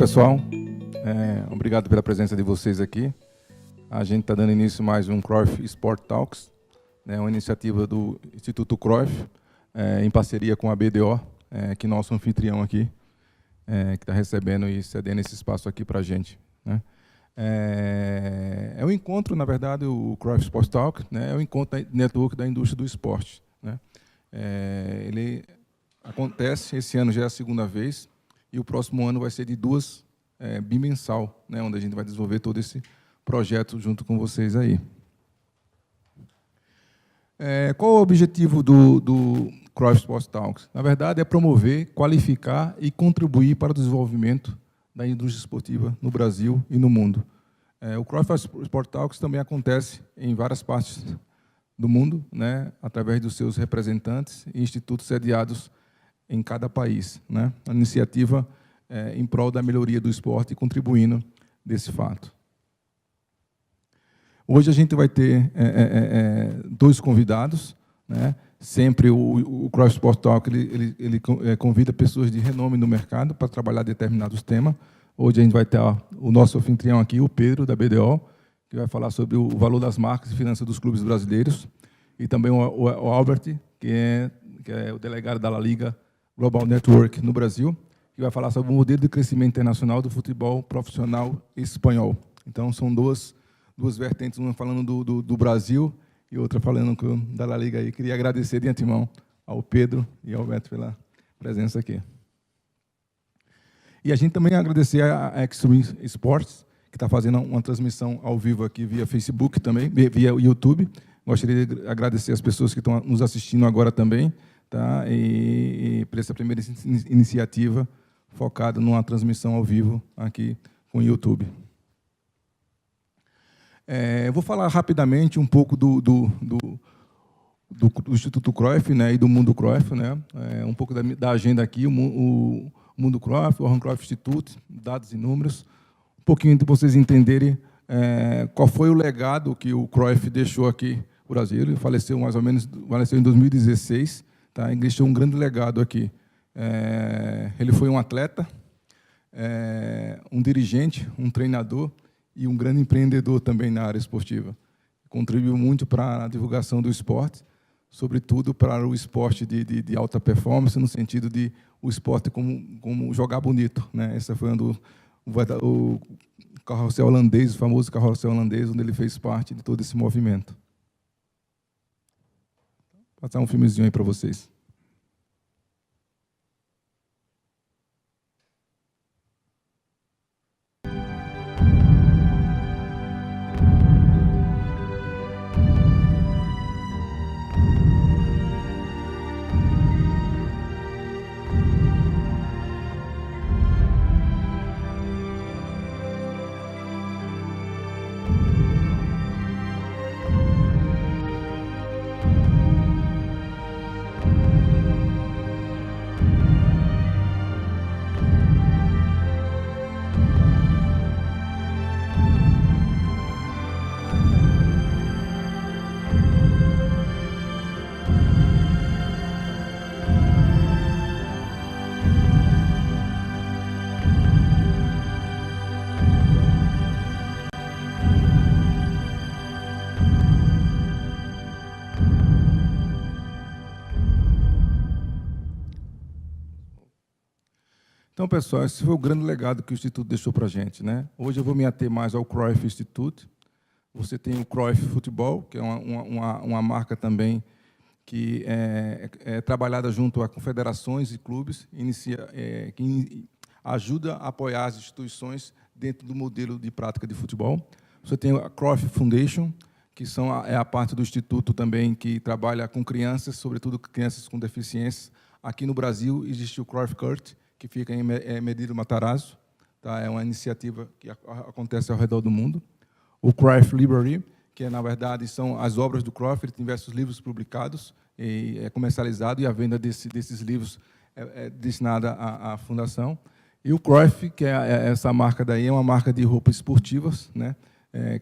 pessoal, obrigado pela presença de vocês aqui. A gente está dando início a mais um Cruyff Sport Talks, uma iniciativa do Instituto Cruyff, em parceria com a BDO, que é nosso anfitrião aqui, que está recebendo e cedendo esse espaço aqui para a gente. É um encontro, na verdade, o Cruyff Sport Talk, é um encontro network da indústria do esporte. Ele acontece, esse ano já é a segunda vez, e o próximo ano vai ser de duas, bimensal, onde a gente vai desenvolver todo esse projeto junto com vocês aí. Qual o objetivo do Cruyff Sport Talks? Na verdade, é promover, qualificar e contribuir para o desenvolvimento da indústria esportiva no Brasil e no mundo. O Cruyff Sport Talks também acontece em várias partes do mundo, através dos seus representantes e institutos sediados em cada país. A iniciativa em prol da melhoria do esporte e contribuindo desse fato. Hoje a gente vai ter dois convidados. Sempre o Cruyff Sport Talk ele convida pessoas de renome no mercado para trabalhar determinados temas. Hoje a gente vai ter o nosso anfitrião aqui, o Pedro, da BDO, que vai falar sobre o valor das marcas e finanças dos clubes brasileiros. E também o Albert, que é o delegado da La Liga Global Network no Brasil, que vai falar sobre o modelo de crescimento internacional do futebol profissional espanhol. Então, são duas vertentes, uma falando do Brasil e outra falando da La Liga. E queria agradecer de antemão ao Pedro e ao Alberto pela presença aqui. E a gente também agradecer a Extreme Sports, que está fazendo uma transmissão ao vivo aqui via Facebook também, via YouTube. Gostaria de agradecer as pessoas que estão nos assistindo agora também, e por essa primeira iniciativa focada numa transmissão ao vivo aqui com o YouTube. Eu vou falar rapidamente um pouco do Instituto Cruyff, e do Mundo Cruyff, um pouco da agenda aqui, o Mundo Cruyff, o Johan Cruyff Institute, dados e números, um pouquinho de vocês entenderem qual foi o legado que o Cruyff deixou aqui no Brasil. Ele faleceu mais ou menos, faleceu em 2016, ele deixou um grande legado aqui. Ele foi um atleta, um dirigente, um treinador e um grande empreendedor também na área esportiva. Contribuiu muito para a divulgação do esporte, sobretudo para o esporte de alta performance, no sentido de o esporte como jogar bonito. Esse foi o carrossel holandês, o famoso carrossel holandês, onde ele fez parte de todo esse movimento. Vou passar um filmezinho aí para vocês. Então, pessoal, esse foi o grande legado que o Instituto deixou para a gente. Hoje eu vou me ater mais ao Cruyff Institute. Você tem o Cruyff Futebol, que é uma marca também que é trabalhada junto a confederações e clubes, que ajuda a apoiar as instituições dentro do modelo de prática de futebol. Você tem a Cruyff Foundation, que é a parte do Instituto também que trabalha com crianças, sobretudo crianças com deficiências. Aqui no Brasil existe o Cruyff Kurt, que fica em Medeiros Matarazzo, é uma iniciativa que acontece ao redor do mundo. O Cruyff Library, que na verdade são as obras do Cruyff, ele tem diversos livros publicados, e é comercializado, e a venda desses livros é destinada à fundação. E o Cruyff, que é essa marca daí, é uma marca de roupas esportivas,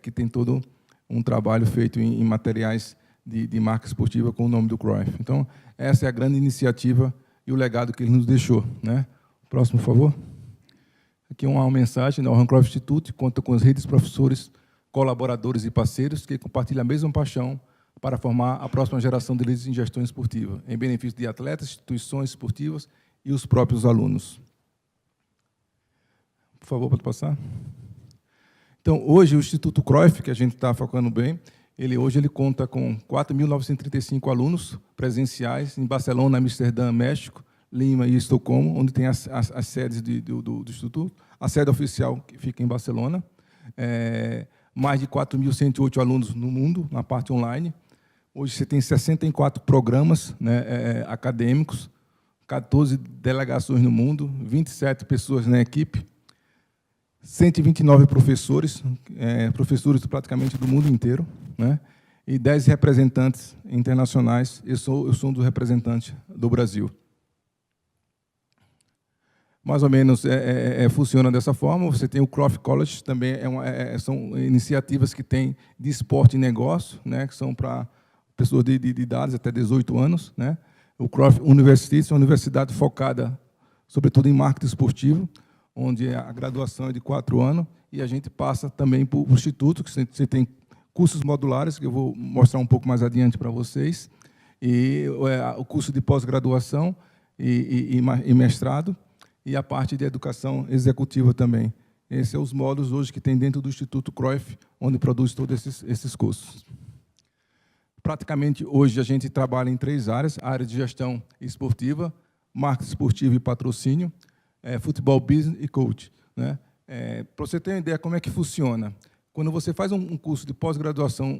que tem todo um trabalho feito em materiais de marca esportiva com o nome do Cruyff. Então, essa é a grande iniciativa e o legado que ele nos deixou. Próximo, por favor. Aqui é uma mensagem, né? O Johan Cruyff Institute conta com as redes de professores, colaboradores e parceiros que compartilham a mesma paixão para formar a próxima geração de líderes em gestão esportiva, em benefício de atletas, instituições esportivas e os próprios alunos. Por favor, pode passar? Então, hoje, o Instituto Cruyff, que a gente está focando bem, hoje ele conta com 4.935 alunos presenciais em Barcelona, Amsterdã, México, Lima e Estocolmo, onde tem as sedes do Instituto. A sede oficial que fica em Barcelona. Mais de 4.108 alunos no mundo, na parte online. Hoje você tem 64 programas, né, acadêmicos, 14 delegações no mundo, 27 pessoas na equipe, 129 professores, professores praticamente do mundo inteiro, né, e 10 representantes internacionais. Eu sou um dos representantes do Brasil. Mais ou menos funciona dessa forma. Você tem o Cruyff College, também são iniciativas que tem de esporte e negócio, né, que são para pessoas de idades até 18 anos. Né. O Cruyff University é uma universidade focada, sobretudo, em marketing esportivo, onde a graduação é de 4 anos, e a gente passa também para o Instituto, que você tem cursos modulares, que eu vou mostrar um pouco mais adiante para vocês, e o curso de pós-graduação e mestrado, e a parte de educação executiva também. Esses são os módulos hoje que tem dentro do Instituto Cruyff, onde produz todos esses cursos. Praticamente, hoje, a gente trabalha em 3 áreas: a área de gestão esportiva, marketing esportivo e patrocínio, futebol business e coach. Né? Para você ter uma ideia como é que funciona, quando você faz um curso de pós-graduação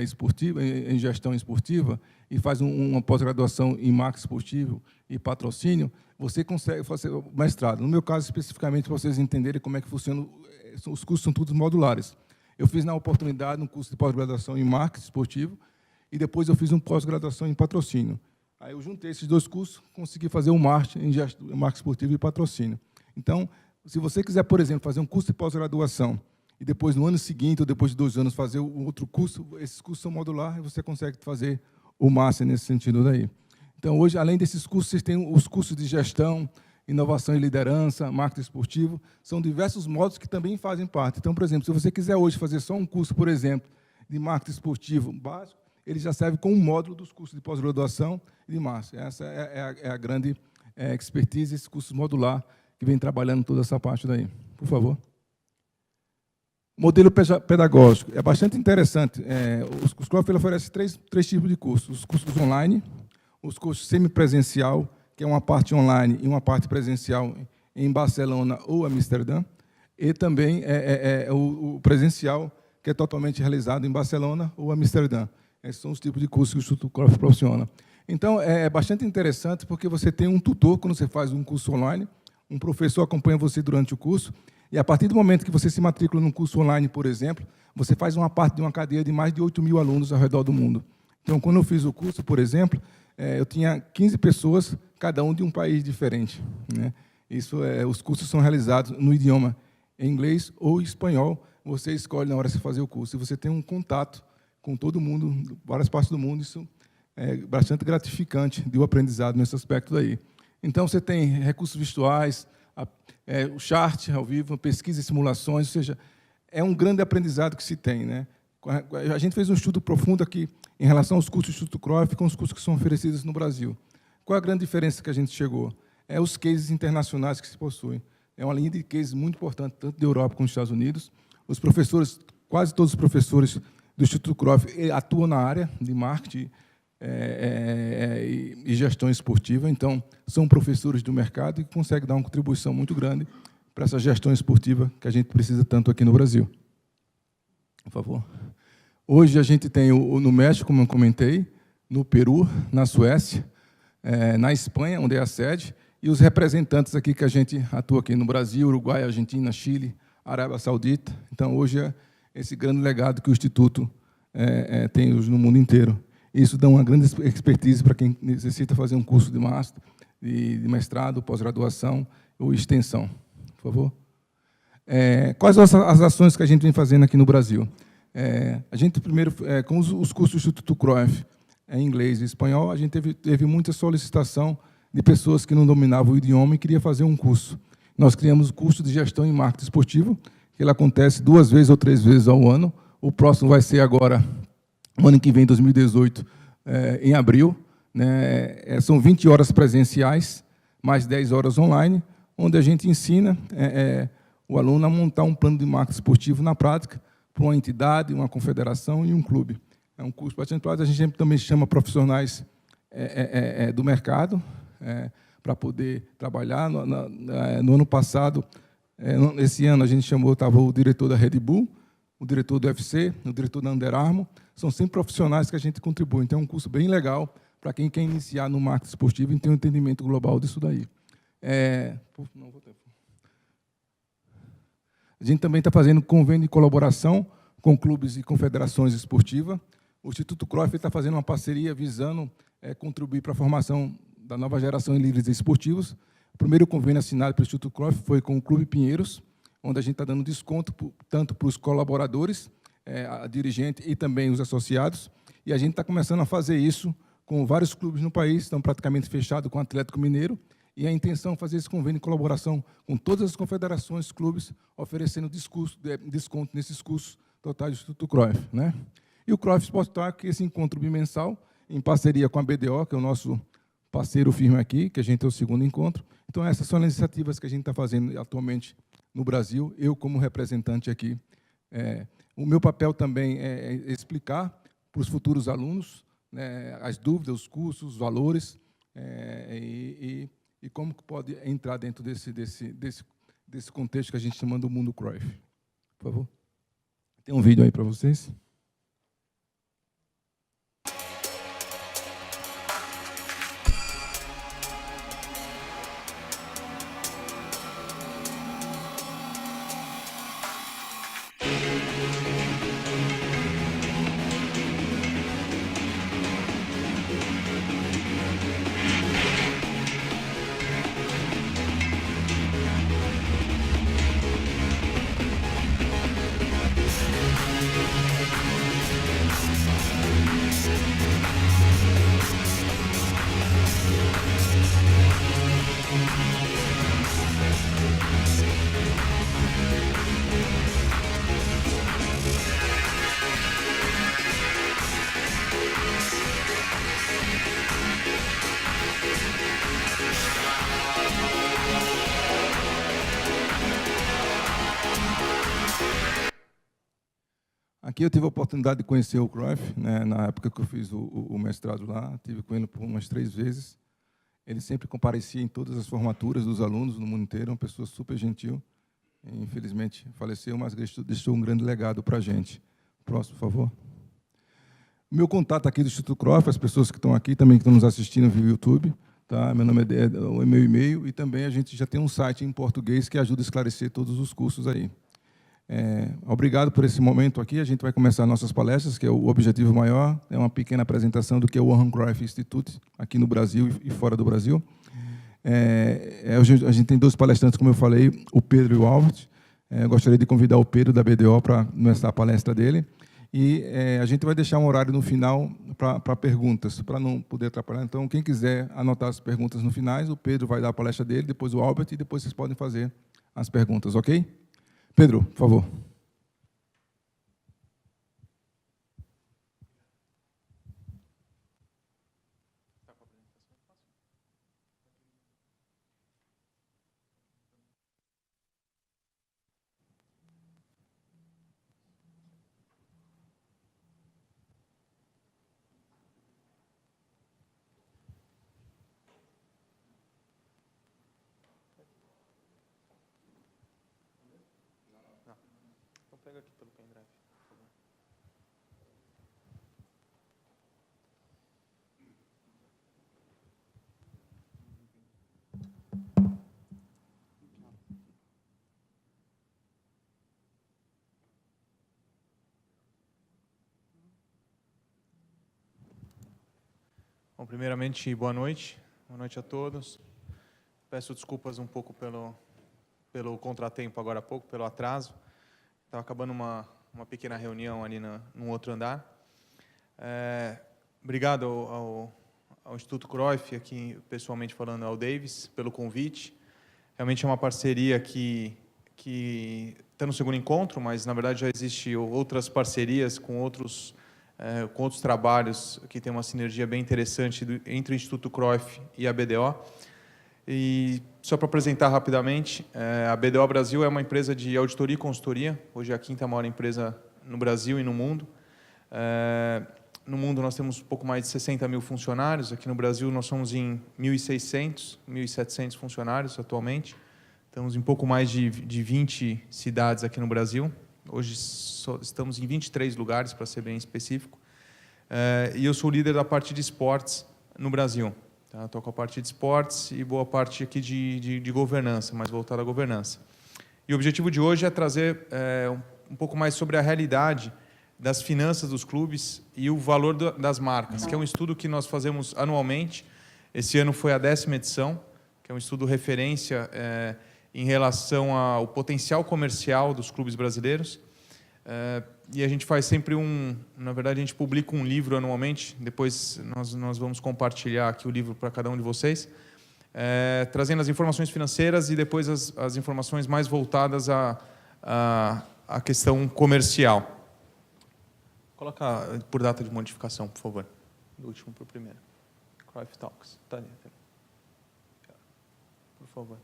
esportiva, em gestão esportiva, e faz uma pós-graduação em marketing esportivo e patrocínio, você consegue fazer o mestrado. No meu caso, especificamente, para vocês entenderem como é que funciona, os cursos são todos modulares. Eu fiz, na oportunidade, um curso de pós-graduação em marketing esportivo, e depois eu fiz um pós-graduação em patrocínio. Aí eu juntei esses 2 cursos, consegui fazer um marketing esportivo e patrocínio. Então, se você quiser, por exemplo, fazer um curso de pós-graduação, e depois, no ano seguinte, ou depois de 2 anos, fazer um outro curso, esses cursos são modulares, e você consegue fazer o Master nesse sentido daí. Então, hoje, além desses cursos, vocês têm os cursos de gestão, inovação e liderança, marketing esportivo, são diversos módulos que também fazem parte. Então, por exemplo, se você quiser hoje fazer só um curso, por exemplo, de marketing esportivo básico, ele já serve como um módulo dos cursos de pós-graduação e de Master. Essa é a grande expertise, esse curso modular, que vem trabalhando toda essa parte daí. Por favor. Modelo pedagógico. É bastante interessante. Os Cruyff oferecem três tipos de cursos. Os cursos online, os cursos semipresencial, que é uma parte online e uma parte presencial em Barcelona ou Amsterdã, e também o presencial, que é totalmente realizado em Barcelona ou Amsterdã. Esses são os tipos de cursos que o Instituto Cruyff proporciona. Então, é bastante interessante, porque você tem um tutor quando você faz um curso online, um professor acompanha você durante o curso, e a partir do momento que você se matricula num curso online, por exemplo, você faz uma parte de uma cadeia de mais de 8.000 alunos ao redor do mundo. Então, quando eu fiz o curso, por exemplo, eu tinha 15 pessoas, cada um de um país diferente. Né? Os cursos são realizados no idioma inglês ou espanhol. Você escolhe na hora de fazer o curso. E você tem um contato com todo mundo, várias partes do mundo. Isso é bastante gratificante de um aprendizado nesse aspecto daí. Então, você tem recursos visuais, o chart ao vivo, pesquisa e simulações, ou seja, é um grande aprendizado que se tem. Né? A gente fez um estudo profundo aqui em relação aos cursos do Instituto Cruyff com os cursos que são oferecidos no Brasil. Qual a grande diferença que a gente chegou? É os cases internacionais que se possuem. É uma linha de cases muito importante, tanto da Europa como dos Estados Unidos. Os professores, quase todos os professores do Instituto Cruyff atuam na área de marketing e gestão esportiva, então são professores do mercado e conseguem dar uma contribuição muito grande para essa gestão esportiva que a gente precisa tanto aqui no Brasil. Por favor. Hoje a gente tem no México, como eu comentei, no Peru, na Suécia, na Espanha, onde é a sede, e os representantes aqui que a gente atua aqui no Brasil, Uruguai, Argentina, Chile, Arábia Saudita. Então, hoje é esse grande legado que o Instituto tem hoje no mundo inteiro. Isso dá uma grande expertise para quem necessita fazer um curso de master, de mestrado, pós-graduação ou extensão. Por favor. Quais são as ações que a gente vem fazendo aqui no Brasil? A gente, primeiro, com os cursos do Instituto Cruyff em inglês e espanhol, a gente teve muita solicitação de pessoas que não dominavam o idioma e queriam fazer um curso. nós criamos o curso de gestão em marketing esportivo, que ele acontece 2 vezes ou 3 vezes ao ano. O próximo vai ser agora, no ano que vem, 2018, em abril. Né? São 20 horas presenciais, mais 10 horas online, onde a gente ensina o aluno a montar um plano de marketing esportivo na prática, para uma entidade, uma confederação e um clube. É um curso bastante prático. A gente também chama profissionais do mercado para poder trabalhar. No ano passado, esse ano, a gente chamou, estava o diretor da Red Bull, o diretor do UFC, o diretor da Under Armour. São sempre profissionais que a gente contribui. Então, é um curso bem legal para quem quer iniciar no marketing esportivo e ter um entendimento global disso daí. Não vou ter. A gente também está fazendo convênio de colaboração com clubes e confederações esportivas. O Instituto Cruyff está fazendo uma parceria visando contribuir para a formação da nova geração em líderes esportivos. O primeiro convênio assinado pelo Instituto Cruyff foi com o Clube Pinheiros, onde a gente está dando desconto tanto para os colaboradores, a dirigente e também os associados. E a gente está começando a fazer isso com vários clubes no país, estão praticamente fechados com o Atlético Mineiro, e a intenção é fazer esse convênio de colaboração com todas as confederações, clubes, oferecendo desconto nesses cursos totais do Instituto Cruyff. Né? E o Cruyff Sport Talk, esse encontro bimensal, em parceria com a BDO, que é o nosso parceiro firme aqui, que a gente é o segundo encontro. Então, essas são as iniciativas que a gente está fazendo atualmente no Brasil, eu como representante aqui. O meu papel também é explicar para os futuros alunos as dúvidas, os cursos, os valores, e como que pode entrar dentro desse contexto que a gente chama do mundo Cruyff. Por favor. Tem um vídeo aí para vocês. Aqui eu tive a oportunidade de conhecer o Cruyff, né, na época que eu fiz o mestrado lá, tive com ele por umas 3 vezes. Ele sempre comparecia em todas as formaturas dos alunos no mundo inteiro, uma pessoa super gentil. Infelizmente faleceu, mas deixou um grande legado para a gente. Próximo, por favor. O meu contato aqui do Instituto Cruyff, as pessoas que estão aqui também, que estão nos assistindo via YouTube, tá? Meu nome é o meu e-mail, e também a gente já tem um site em português que ajuda a esclarecer todos os cursos aí. Obrigado por esse momento aqui. A gente vai começar nossas palestras, que é o objetivo maior, é uma pequena apresentação do que é o Johan Cruyff Institute, aqui no Brasil e fora do Brasil. A gente tem 2 palestrantes, como eu falei, o Pedro e o Albert. Eu gostaria de convidar o Pedro da BDO para começar a palestra dele. E a gente vai deixar um horário no final para perguntas, para não poder atrapalhar. Então, quem quiser anotar as perguntas no final, o Pedro vai dar a palestra dele, depois o Albert, e depois vocês podem fazer as perguntas, ok? Pedro, por favor. Pega aqui pelo pendrive, por favor. Bom, primeiramente, boa noite. Boa noite a todos. Peço desculpas um pouco pelo contratempo agora há pouco, pelo atraso. Estava acabando uma pequena reunião ali num outro andar. Obrigado ao Instituto Cruyff, aqui pessoalmente falando, ao Davis, pelo convite. realmente é uma parceria que está no segundo encontro, mas, na verdade, já existe outras parcerias com outros trabalhos que tem uma sinergia bem interessante entre o Instituto Cruyff e a BDO. E, só para apresentar rapidamente, a BDO Brasil é uma empresa de auditoria e consultoria, hoje é a 5ª maior empresa no Brasil e no mundo. No mundo, nós temos um pouco mais de 60 mil funcionários. Aqui no Brasil, nós somos em 1.600, 1.700 funcionários atualmente. Estamos em pouco mais de 20 cidades aqui no Brasil. Hoje estamos em 23 lugares, para ser bem específico. E eu sou líder da parte de esportes no Brasil. Tá? Estou com a parte de esportes e boa parte aqui de governança, mais voltada à governança. E o objetivo de hoje é trazer um pouco mais sobre a realidade das finanças dos clubes e o valor das marcas, que é um estudo que nós fazemos anualmente. Esse ano foi a 10ª edição, que é um estudo referência em relação ao potencial comercial dos clubes brasileiros. E a gente faz sempre na verdade, a gente publica um livro anualmente, depois nós vamos compartilhar aqui o livro para cada um de vocês, trazendo as informações financeiras e depois as informações mais voltadas à questão comercial. Coloca por data de modificação, por favor, do último para o primeiro. Cruyff Talks. Tá ali. Por favor.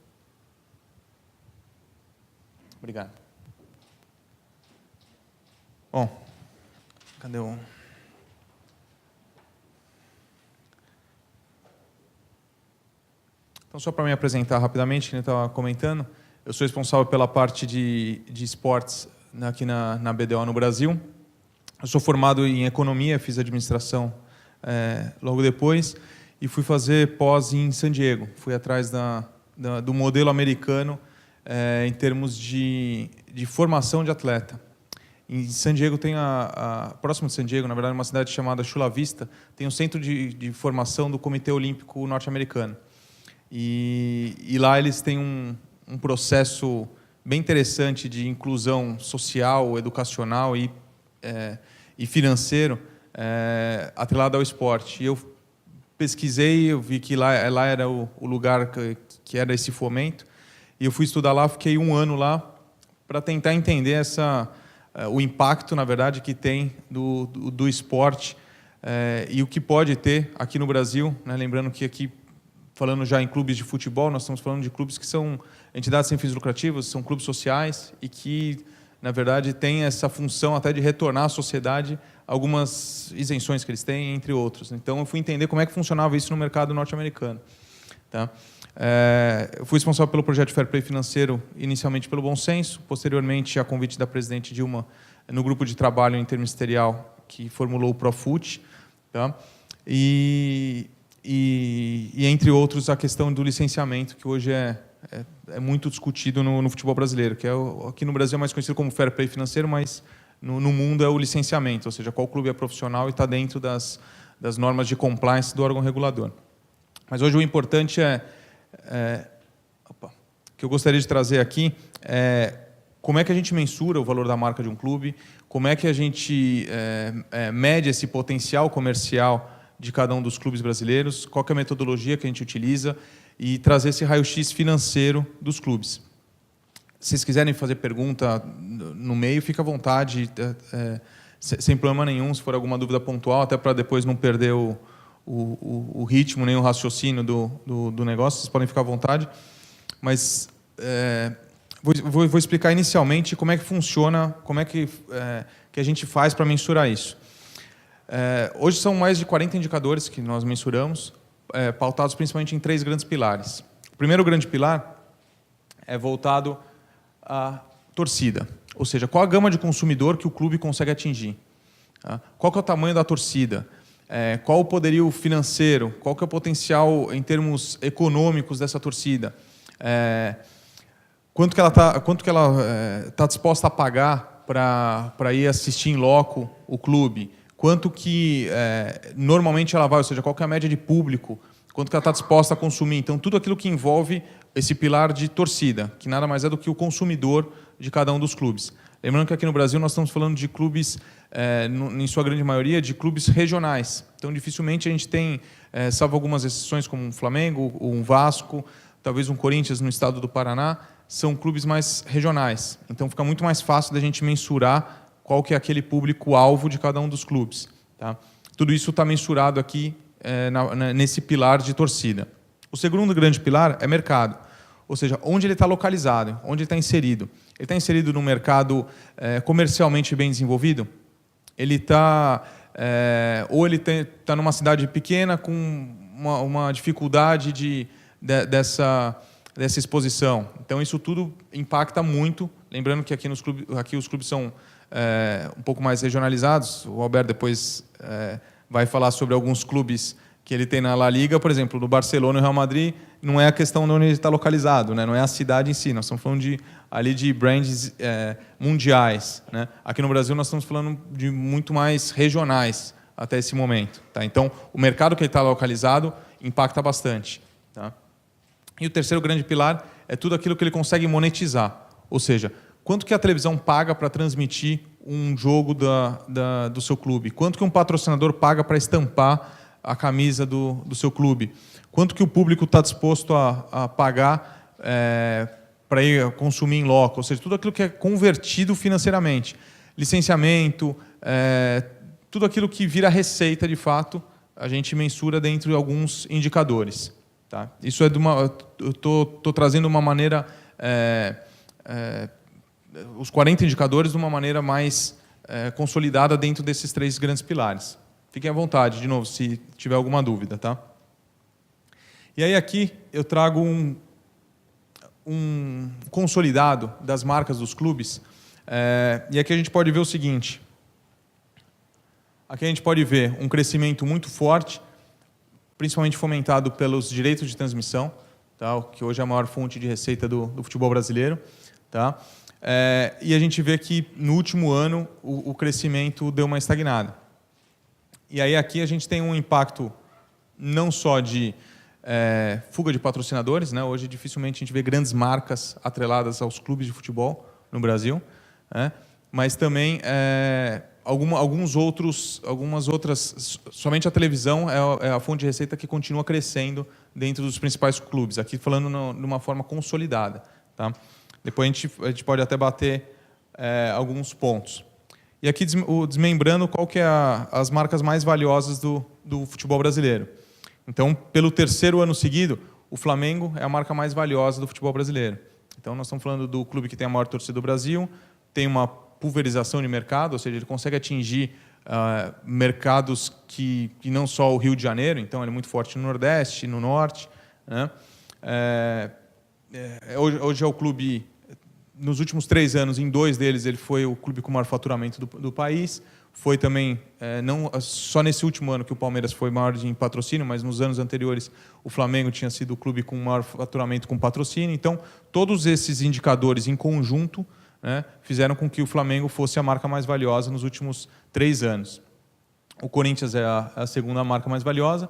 Obrigado. Bom, cadê o... Então, só para me apresentar rapidamente, que eu estava comentando, eu sou responsável pela parte de esportes aqui na BDO no Brasil. Eu sou formado em economia, fiz administração logo depois e fui fazer pós em San Diego. Fui atrás do modelo americano em termos de formação de atleta. Em San Diego tem próximo de San Diego, na verdade, uma cidade chamada Chula Vista, tem um centro de formação do Comitê Olímpico Norte-Americano. E lá eles têm um processo bem interessante de inclusão social, educacional e financeiro atrelado ao esporte. E eu pesquisei, eu vi que lá era o lugar que era esse fomento, e eu fui estudar lá, fiquei 1 ano lá para tentar entender o impacto, na verdade, que tem do esporte e o que pode ter aqui no Brasil, né? Lembrando que aqui, falando já em clubes de futebol, nós estamos falando de clubes que são entidades sem fins lucrativos, são clubes sociais e que, na verdade, tem essa função até de retornar à sociedade algumas isenções que eles têm, entre outros. Então, eu fui entender como é que funcionava isso no mercado norte-americano. Tá? Eu fui responsável pelo projeto de Fair Play financeiro, inicialmente pelo Bom Senso, posteriormente, a convite da presidente Dilma, no grupo de trabalho interministerial que formulou o Profut. Tá? E, entre outros, a questão do licenciamento, que hoje é muito discutido no futebol brasileiro, que aqui no Brasil é mais conhecido como Fair Play financeiro, mas no mundo é o licenciamento, ou seja, qual clube é profissional e está dentro das normas de compliance do órgão regulador. Mas hoje o importante que eu gostaria de trazer aqui como é que a gente mensura o valor da marca de um clube, como é que a gente mede esse potencial comercial de cada um dos clubes brasileiros, qual que é a metodologia que a gente utiliza e trazer esse raio-x financeiro dos clubes. Se vocês quiserem fazer pergunta no meio, fica à vontade, sem problema nenhum, se for alguma dúvida pontual, até para depois não perder o ritmo, nem o raciocínio do negócio, vocês podem ficar à vontade. Mas vou explicar inicialmente como é que funciona, como é que a gente faz para mensurar isso. Hoje são mais de 40 indicadores que nós mensuramos, pautados principalmente em 3 grandes pilares. O primeiro grande pilar é voltado à torcida, ou seja, qual a gama de consumidor que o clube consegue atingir. Tá? Qual que é o tamanho da torcida? Qual o poderio financeiro? Qual que é o potencial em termos econômicos dessa torcida? Quanto que ela está disposta a pagar para ir assistir em loco o clube? Quanto que normalmente ela vai, ou seja, qual que é a média de público, quanto que ela está disposta a consumir. Então, tudo aquilo que envolve esse pilar de torcida, que nada mais é do que o consumidor de cada um dos clubes. Lembrando que aqui no Brasil nós estamos falando de clubes, em sua grande maioria, de clubes regionais. Então, dificilmente a gente tem, salvo algumas exceções, como um Flamengo, um Vasco, talvez um Corinthians no estado do Paraná, são clubes mais regionais. Então, fica muito mais fácil da gente mensurar qual que é aquele público-alvo de cada um dos clubes. Tá? Tudo isso está mensurado aqui nesse pilar de torcida. O segundo grande pilar é mercado, ou seja, onde ele está localizado, onde ele está inserido. Ele está inserido num mercado comercialmente bem desenvolvido? Ele está... ou ele está numa cidade pequena com uma dificuldade dessa exposição. Então, isso tudo impacta muito. Lembrando que aqui os clubes são um pouco mais regionalizados. O Alberto depois vai falar sobre alguns clubes que ele tem na La Liga. Por exemplo, no Barcelona e no Real Madrid, não é a questão de onde ele está localizado, né? Não é a cidade em si. Nós estamos falando de brands mundiais, né? Aqui no Brasil, nós estamos falando de muito mais regionais até esse momento. Tá? Então, o mercado que ele está localizado impacta bastante. Tá? E o terceiro grande pilar é tudo aquilo que ele consegue monetizar. Ou seja, quanto que a televisão paga para transmitir um jogo do seu clube? Quanto que um patrocinador paga para estampar a camisa do seu clube? Quanto que o público está disposto a pagar para ir consumir em loco? Ou seja, tudo aquilo que é convertido financeiramente. Licenciamento, tudo aquilo que vira receita, de fato, a gente mensura dentro de alguns indicadores. Tá? Isso é eu estou trazendo uma maneira... os 40 indicadores de uma maneira mais consolidada dentro desses 3 grandes pilares. Fiquem à vontade, de novo, se tiver alguma dúvida. Tá? E aí aqui eu trago um consolidado das marcas dos clubes. E aqui a gente pode ver o seguinte. Aqui a gente pode ver um crescimento muito forte, principalmente fomentado pelos direitos de transmissão, tá? Que hoje é a maior fonte de receita do futebol brasileiro. Tá? E a gente vê que no último ano o crescimento deu uma estagnada. E aí aqui a gente tem um impacto não só de fuga de patrocinadores, né? Hoje dificilmente a gente vê grandes marcas atreladas aos clubes de futebol no Brasil, né? Mas também algumas outras, somente a televisão é a fonte de receita que continua crescendo dentro dos principais clubes, aqui falando de uma forma consolidada. Tá? Depois a gente pode até bater alguns pontos. E aqui desmembrando qual que é as marcas mais valiosas do futebol brasileiro. Então, pelo terceiro ano seguido, o Flamengo é a marca mais valiosa do futebol brasileiro. Então, nós estamos falando do clube que tem a maior torcida do Brasil, tem uma pulverização de mercado, ou seja, ele consegue atingir mercados que não só o Rio de Janeiro, então ele é muito forte no Nordeste, no Norte. Né? Hoje é o clube, nos últimos 3 anos, em 2 deles, ele foi o clube com o maior faturamento do país. Foi também, não só nesse último ano que o Palmeiras foi maior em patrocínio, mas nos anos anteriores o Flamengo tinha sido o clube com o maior faturamento com patrocínio. Então, todos esses indicadores em conjunto, né, fizeram com que o Flamengo fosse a marca mais valiosa nos últimos 3 anos. O Corinthians é a segunda marca mais valiosa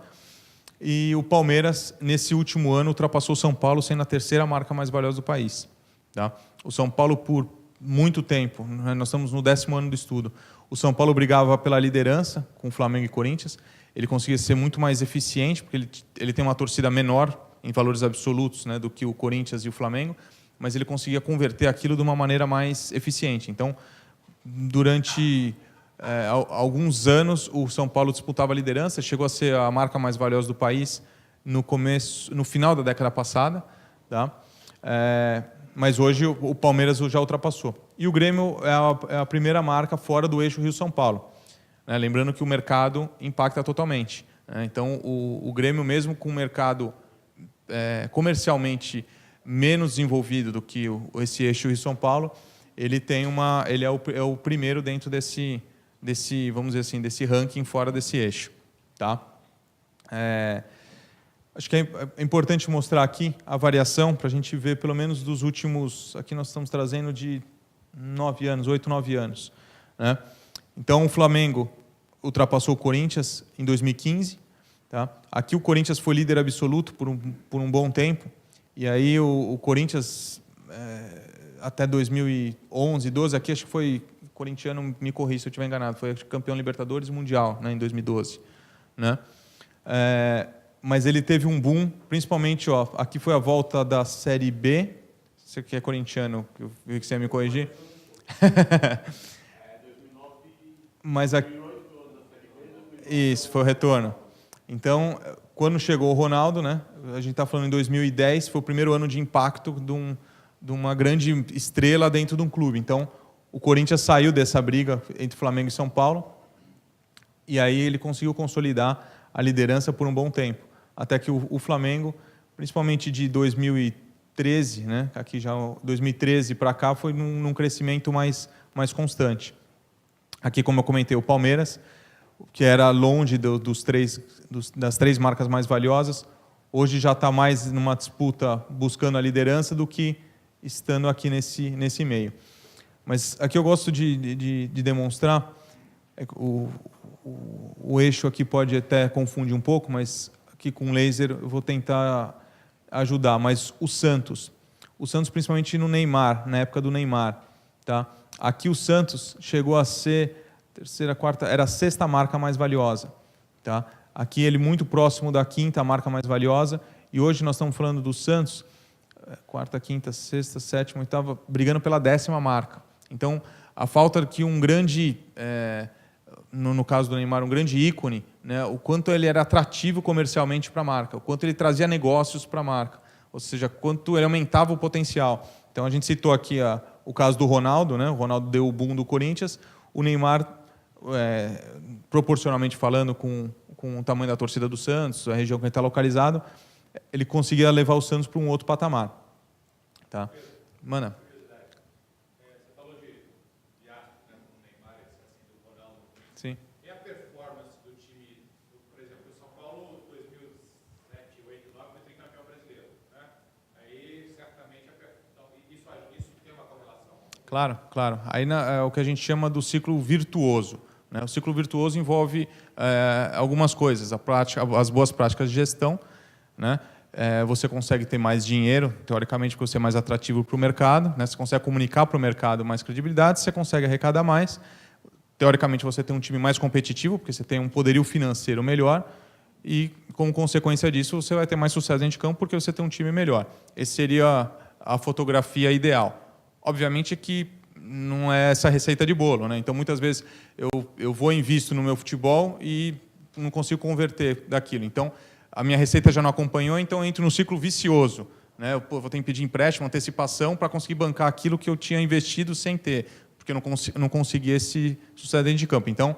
e o Palmeiras, nesse último ano, ultrapassou o São Paulo, sendo a terceira marca mais valiosa do país. Tá? O São Paulo, por muito tempo, nós estamos no 10º ano do estudo, o São Paulo brigava pela liderança com o Flamengo e Corinthians. Ele conseguia ser muito mais eficiente, porque ele tem uma torcida menor em valores absolutos, né, do que o Corinthians e o Flamengo, mas ele conseguia converter aquilo de uma maneira mais eficiente. Então, durante alguns anos, o São Paulo disputava a liderança, chegou a ser a marca mais valiosa do país no final da década passada, tá? Mas hoje o Palmeiras já ultrapassou. E o Grêmio é a primeira marca fora do eixo Rio-São Paulo. Né? Lembrando que o mercado impacta totalmente. Né? Então, o Grêmio, mesmo com o mercado comercialmente menos desenvolvido do que esse eixo Rio-São Paulo, ele é o primeiro dentro desse, vamos dizer assim, desse ranking fora desse eixo. Tá? Acho que é importante mostrar aqui a variação para a gente ver pelo menos dos últimos, aqui nós estamos trazendo de 8, 9 anos. Né? Então, o Flamengo ultrapassou o Corinthians em 2015. Tá? Aqui o Corinthians foi líder absoluto por um bom tempo. E aí o Corinthians, até 2011, 12, aqui acho que foi, corintiano, me corrija se eu estiver enganado, foi campeão Libertadores e Mundial, né, em 2012. Né? mas ele teve um boom, principalmente, ó, aqui foi a volta da Série B. Você que é corintiano, que eu vi que você ia me corrigir. Mas aqui, isso, foi o retorno. Então, quando chegou o Ronaldo, né, a gente está falando em 2010, foi o primeiro ano de impacto de uma grande estrela dentro de um clube. Então, o Corinthians saiu dessa briga entre Flamengo e São Paulo, e aí ele conseguiu consolidar a liderança por um bom tempo. Até que o Flamengo, principalmente de 2013, né, aqui já 2013 para cá, foi num crescimento mais constante. Aqui, como eu comentei, o Palmeiras, que era longe das três marcas mais valiosas, hoje já está mais numa disputa buscando a liderança do que estando aqui nesse meio. Mas aqui eu gosto de demonstrar, o eixo aqui pode até confundir um pouco, mas aqui com laser eu vou tentar ajudar. Mas o Santos principalmente no Neymar, na época do Neymar, tá? Aqui o Santos chegou a ser terceira, quarta, era a sexta marca mais valiosa, tá? Aqui ele muito próximo da quinta marca mais valiosa, e hoje nós estamos falando do Santos, quarta, quinta, sexta, sétima, oitava, brigando pela 10ª marca. Então, a falta que um grande, no caso do Neymar, um grande ícone, né, o quanto ele era atrativo comercialmente para a marca, o quanto ele trazia negócios para a marca, ou seja, quanto ele aumentava o potencial. Então, a gente citou aqui o caso do Ronaldo, né? O Ronaldo deu o boom do Corinthians, o Neymar, proporcionalmente falando, com o tamanho da torcida do Santos, a região que ele está localizado, ele conseguia levar o Santos para um outro patamar. Tá? Mano. Você falou de arte, né, com o Neymar, assim, do Ronaldo. Sim. E a performance do time, por exemplo, o São Paulo, 2007, 2008, 2009, foi tricampeão brasileiro. Né? Aí, certamente, isso tem uma correlação? Claro, claro. Aí é o que a gente chama do ciclo virtuoso. Né? O ciclo virtuoso envolve algumas coisas. As boas práticas de gestão, né? Você consegue ter mais dinheiro, teoricamente, porque você é mais atrativo para o mercado, né? Você consegue comunicar para o mercado mais credibilidade, você consegue arrecadar mais. Teoricamente, você tem um time mais competitivo, porque você tem um poderio financeiro melhor, e, como consequência disso, você vai ter mais sucesso dentro de campo, porque você tem um time melhor. Essa seria a fotografia ideal. Obviamente que não é essa receita de bolo, né? Então, muitas vezes, eu vou e invisto no meu futebol e não consigo converter daquilo. Então, a minha receita já não acompanhou, então eu entro no ciclo vicioso. Né? Eu vou ter que pedir empréstimo, antecipação, para conseguir bancar aquilo que eu tinha investido sem ter, porque eu não consegui esse sucesso dentro de campo. Então,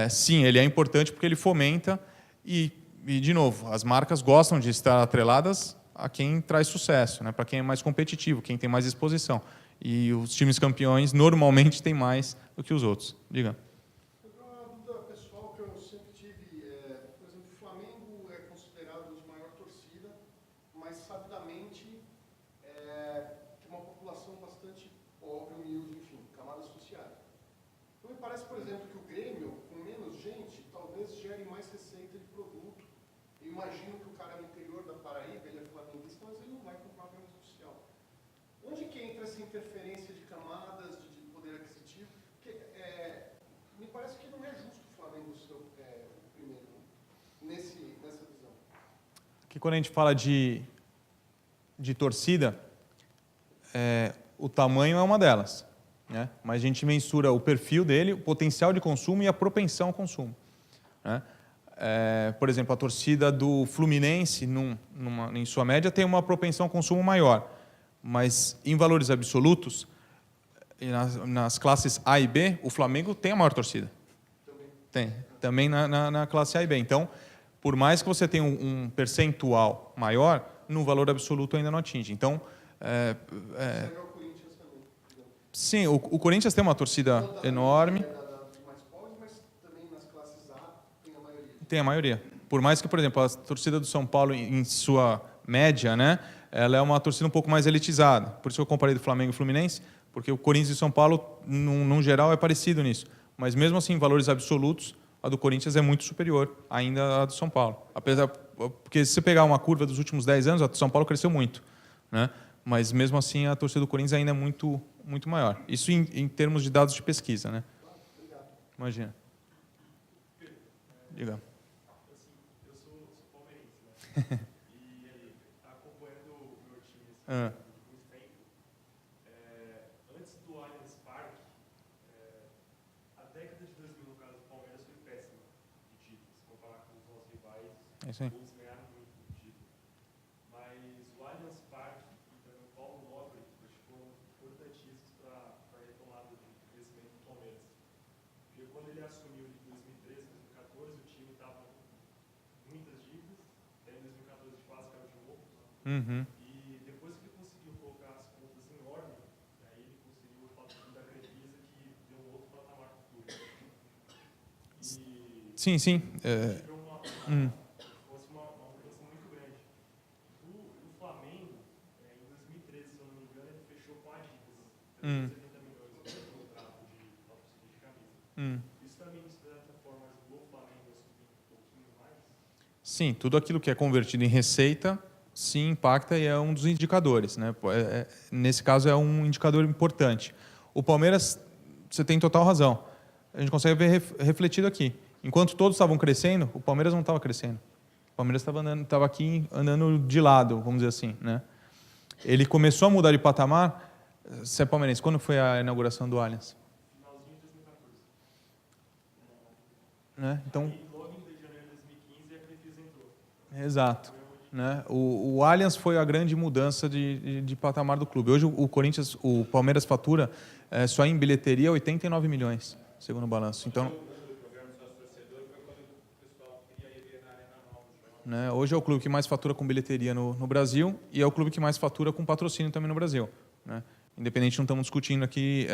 sim, ele é importante porque ele fomenta e, de novo, as marcas gostam de estar atreladas a quem traz sucesso, né? Para quem é mais competitivo, quem tem mais exposição. E os times campeões normalmente têm mais do que os outros. Diga. Uma dúvida pessoal que eu sempre tive, por exemplo, o Flamengo é considerado a maior torcida, mas sabidamente tem uma população bastante pobre, humilde, enfim, camadas sociais. Então me parece, por exemplo, que o Grêmio, com menos gente, talvez gere mais receita de produto. Eu imagino que o cara no interior da Paraíba, ele é flamenguista, mas ele não vai comprar a camisa oficial. Onde que entra essa interferência de camadas, de poder aquisitivo? Porque, me parece que não é justo o Flamengo ser o primeiro nessa visão. Aqui, quando a gente fala de torcida, o tamanho é uma delas, né? Mas a gente mensura o perfil dele, o potencial de consumo e a propensão ao consumo, né? Por exemplo, a torcida do Fluminense, em sua média, tem uma propensão ao consumo maior. Mas, em valores absolutos, nas classes A e B, o Flamengo tem a maior torcida. Também na classe A e B. Então, por mais que você tenha um percentual maior, no valor absoluto ainda não atinge. Então, Serve ao Corinthians também. sim, o Corinthians tem uma torcida enorme. Dos mais pobres, mas também nas classes A tem a maioria. Tem a maioria. Por mais que, por exemplo, a torcida do São Paulo, em sua média, né, ela é uma torcida um pouco mais elitizada. Por isso eu comparei do Flamengo e Fluminense, porque o Corinthians e o São Paulo, num geral, é parecido nisso. Mas mesmo assim, em valores absolutos, a do Corinthians é muito superior ainda à do São Paulo. Porque se você pegar uma curva dos últimos 10 anos, a do São Paulo cresceu muito, né? Mas mesmo assim, a torcida do Corinthians ainda é muito, muito maior. Isso em termos de dados de pesquisa, né? Imagina. Diga. Eu sou palmeirense. E ele está acompanhando o meu time há muito tempo. Antes do Allianz Parque, a década de 2000, no caso do Palmeiras, foi péssima de títulos. Se comparar com os nossos rivais, É isso aí. todos ganharam muito título. Mas o Allianz Parque e também o Paulo Nobre foram importantíssimos para a retomada do crescimento do Palmeiras. Porque quando ele assumiu em 2013, 2014, o time estava com muitas dívidas. Até em 2014 quase caiu de novo. Uhum. E depois que ele conseguiu colocar as contas em ordem, aí ele conseguiu o patrocínio da Crefisa, que deu um outro patamar para o clube. E Sim, sim. tive fosse uma mudança muito grande. O Flamengo, em 2013, se eu não me engano, ele fechou com a Adidas, 370 milhões de contrato de patrocínio de camisa. Isso também, de certa forma, ajudou o Flamengo a subir um pouquinho mais? Sim, tudo aquilo que é convertido em receita, sim, impacta e é um dos indicadores, né? Nesse caso, é um indicador importante. O Palmeiras, você tem total razão. A gente consegue ver refletido aqui. Enquanto todos estavam crescendo, o Palmeiras não estava crescendo. O Palmeiras estava aqui andando de lado, vamos dizer assim, né? Ele começou a mudar de patamar. Você é palmeirense, quando foi a inauguração do Allianz? Finalzinho de 2014. Né? Então, E logo em janeiro de 2015, a Crefisa entrou. exato. Né? O Allianz foi a grande mudança de patamar do clube. Hoje o Palmeiras fatura só em bilheteria 89 milhões, segundo o balanço. Então, né, hoje é o clube que mais fatura com bilheteria no Brasil e é o clube que mais fatura com patrocínio também no Brasil. Né? Independente, não estamos discutindo aqui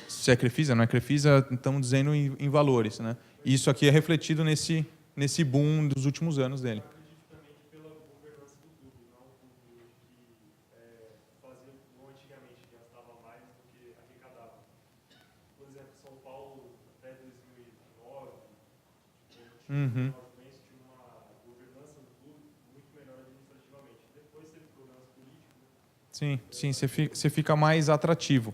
se é Crefisa, não é Crefisa, estamos dizendo em valores. Né? E isso aqui é refletido nesse boom dos últimos anos dele. Acredito também que pela governança do clube, não um clube que fazia como antigamente, que gastava mais do que arrecadava. Por exemplo, São Paulo, até 2009, tinha uma governança do clube muito melhor administrativamente. Depois teve problemas políticos. Sim, sim, você fica mais atrativo.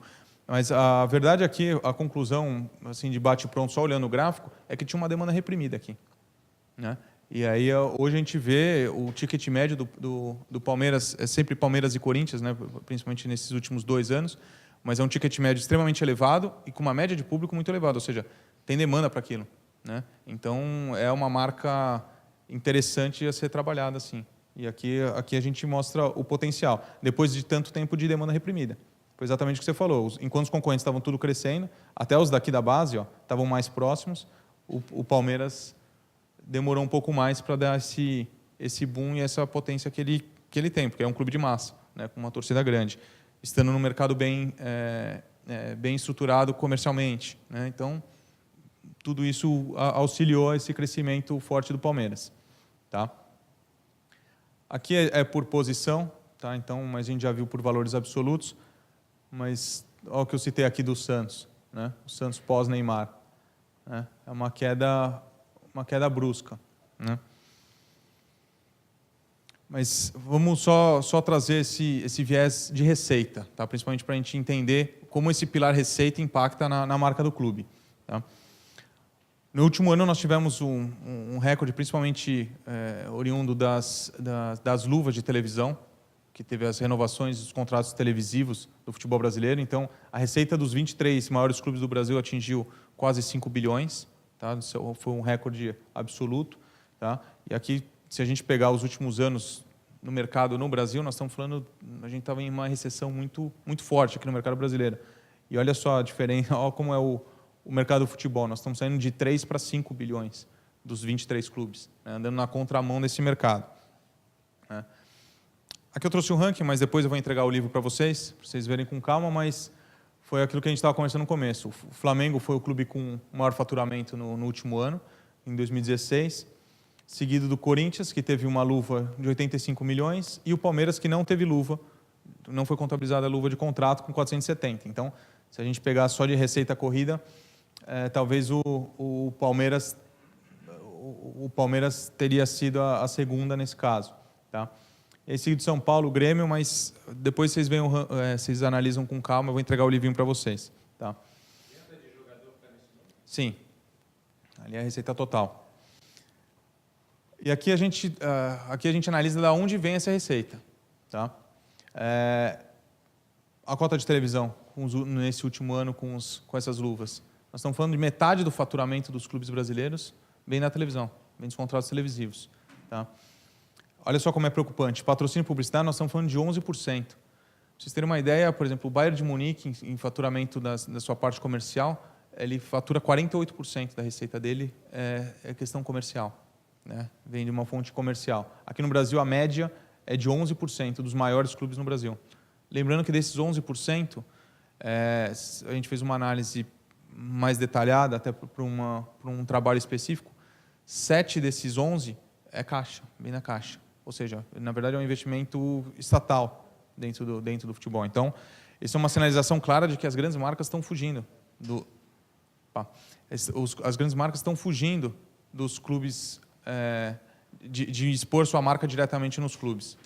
Mas a verdade aqui, a conclusão assim, de bate-pronto, só olhando o gráfico, é que tinha uma demanda reprimida aqui. Né? E aí hoje a gente vê o ticket médio do Palmeiras, é sempre Palmeiras e Corinthians, né? Principalmente nesses últimos 2 anos, mas é um ticket médio extremamente elevado e com uma média de público muito elevada, ou seja, tem demanda para aquilo. Né? Então é uma marca interessante a ser trabalhada assim. E aqui a gente mostra o potencial, depois de tanto tempo de demanda reprimida. Foi exatamente o que você falou. Enquanto os concorrentes estavam tudo crescendo, até os daqui da base estavam mais próximos, o Palmeiras demorou um pouco mais para dar esse boom e essa potência que ele tem, porque é um clube de massa, né, com uma torcida grande, estando num mercado bem estruturado comercialmente. Né? Então, tudo isso auxiliou esse crescimento forte do Palmeiras. Tá? Aqui é por posição, tá? Então, mas a gente já viu por valores absolutos, mas olha o que eu citei aqui do Santos, né? O Santos pós-Neymar. Né? É uma queda brusca. Né? Mas vamos só trazer esse viés de receita, tá? Principalmente para a gente entender como esse pilar receita impacta na marca do clube. Tá? No último ano nós tivemos um recorde, principalmente oriundo das luvas de televisão, que teve as renovações dos contratos televisivos do futebol brasileiro. Então, a receita dos 23 maiores clubes do Brasil atingiu quase 5 bilhões. Tá? Isso foi um recorde absoluto. Tá? E aqui, se a gente pegar os últimos anos no mercado no Brasil, nós estamos falando, a gente estava em uma recessão muito, muito forte aqui no mercado brasileiro. E olha só a diferença, olha como é o mercado do futebol. Nós estamos saindo de 3 para 5 bilhões dos 23 clubes, né? Andando na contramão desse mercado. Né? Aqui eu trouxe um ranking, mas depois eu vou entregar o livro para vocês verem com calma, mas foi aquilo que a gente estava conversando no começo. O Flamengo foi o clube com maior faturamento no último ano, em 2016, seguido do Corinthians, que teve uma luva de 85 milhões, e o Palmeiras, que não teve luva, não foi contabilizada a luva de contrato, com 470. Então, se a gente pegar só de receita corrida, talvez o Palmeiras teria sido a segunda nesse caso. Tá? E aí, seguido São Paulo, Grêmio, mas depois vocês analisam com calma, eu vou entregar o livrinho para vocês. Tá? Sim, ali é a receita total. E aqui a gente analisa de onde vem essa receita. Tá? A cota de televisão, nesse último ano, com essas luvas. Nós estamos falando de metade do faturamento dos clubes brasileiros vem da televisão, vem dos contratos televisivos. Tá? Olha só como é preocupante. Patrocínio publicitário, nós estamos falando de 11%. Para vocês terem uma ideia, por exemplo, o Bayern de Munique, em faturamento da sua parte comercial, ele fatura 48% da receita dele é questão comercial. Né? Vem de uma fonte comercial. Aqui no Brasil, a média é de 11% dos maiores clubes no Brasil. Lembrando que desses 11%, a gente fez uma análise mais detalhada, até para um trabalho específico, 7 desses 11 é caixa, bem na caixa. Ou seja, na verdade é um investimento estatal dentro do futebol. Então, isso é uma sinalização clara de que as grandes marcas estão fugindo as grandes marcas estão fugindo dos clubes, de expor sua marca diretamente nos clubes.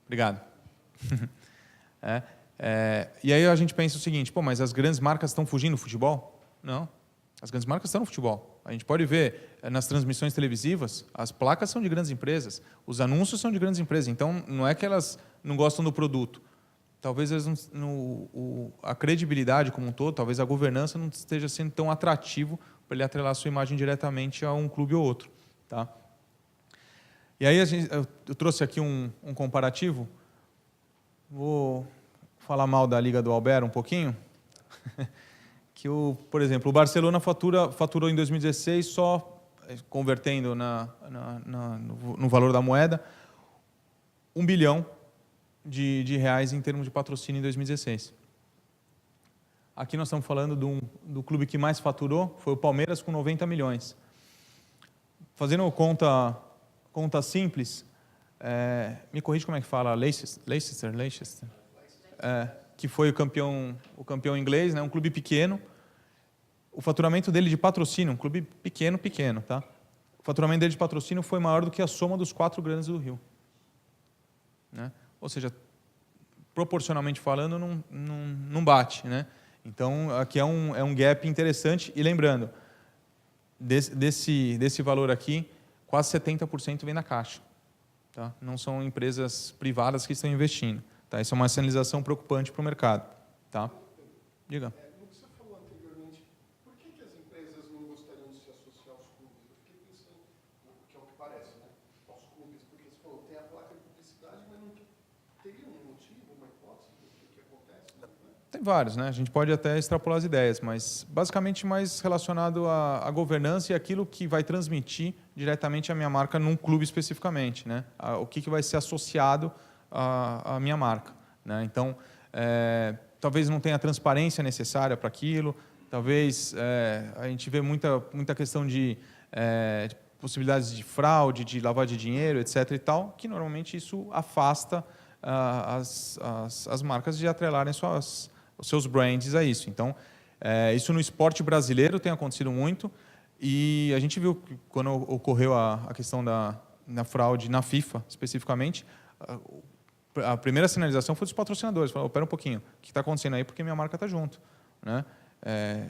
Obrigado. E aí a gente pensa o seguinte, mas as grandes marcas estão fugindo do futebol? Não. As grandes marcas estão no futebol. A gente pode ver nas transmissões televisivas, as placas são de grandes empresas, os anúncios são de grandes empresas. Então, não é que elas não gostam do produto. Talvez a credibilidade como um todo, talvez a governança não esteja sendo tão atrativo para ele atrelar a sua imagem diretamente a um clube ou outro. Tá? E aí eu trouxe aqui um comparativo. Vou falar mal da Liga do Albert um pouquinho. Por exemplo, o Barcelona faturou em 2016, só convertendo no valor da moeda, 1 bilhão de reais em termos de patrocínio em 2016. Aqui nós estamos falando do clube que mais faturou, foi o Palmeiras, com 90 milhões. Fazendo conta simples, me corrige como é que fala, Leicester, que foi o campeão inglês, né, um clube pequeno. O faturamento dele de patrocínio, um clube pequeno, tá? O faturamento dele de patrocínio foi maior do que a soma dos 4 grandes do Rio. Né? Ou seja, proporcionalmente falando, não bate. Né? Então, aqui é um gap interessante. E lembrando, desse valor aqui, quase 70% vem na Caixa. Tá? Não são empresas privadas que estão investindo. Tá? Isso é uma sinalização preocupante para o mercado. Tá? Diga. No que você falou anteriormente, por que as empresas não gostariam de se associar aos clubes? Eu fiquei pensando, que é o que parece, né? Aos clubes, porque você falou, tem a placa de publicidade, mas não teria um motivo, uma hipótese do que acontece? Né? Tem vários, né? A gente pode até extrapolar as ideias, mas basicamente mais relacionado à governança e aquilo que vai transmitir diretamente a minha marca num clube especificamente, né? O que vai ser associado à minha marca, né? Então, talvez não tenha a transparência necessária para aquilo, talvez a gente vê muita questão de possibilidades de fraude, de lavagem de dinheiro, etc. e tal, que normalmente isso afasta as marcas de atrelarem os seus brands a isso. Então, isso no esporte brasileiro tem acontecido muito, e a gente viu que quando ocorreu a questão da fraude na FIFA, especificamente, a primeira sinalização foi dos patrocinadores. Falaram, espera um pouquinho, o que está acontecendo aí? Porque minha marca está junto. Né?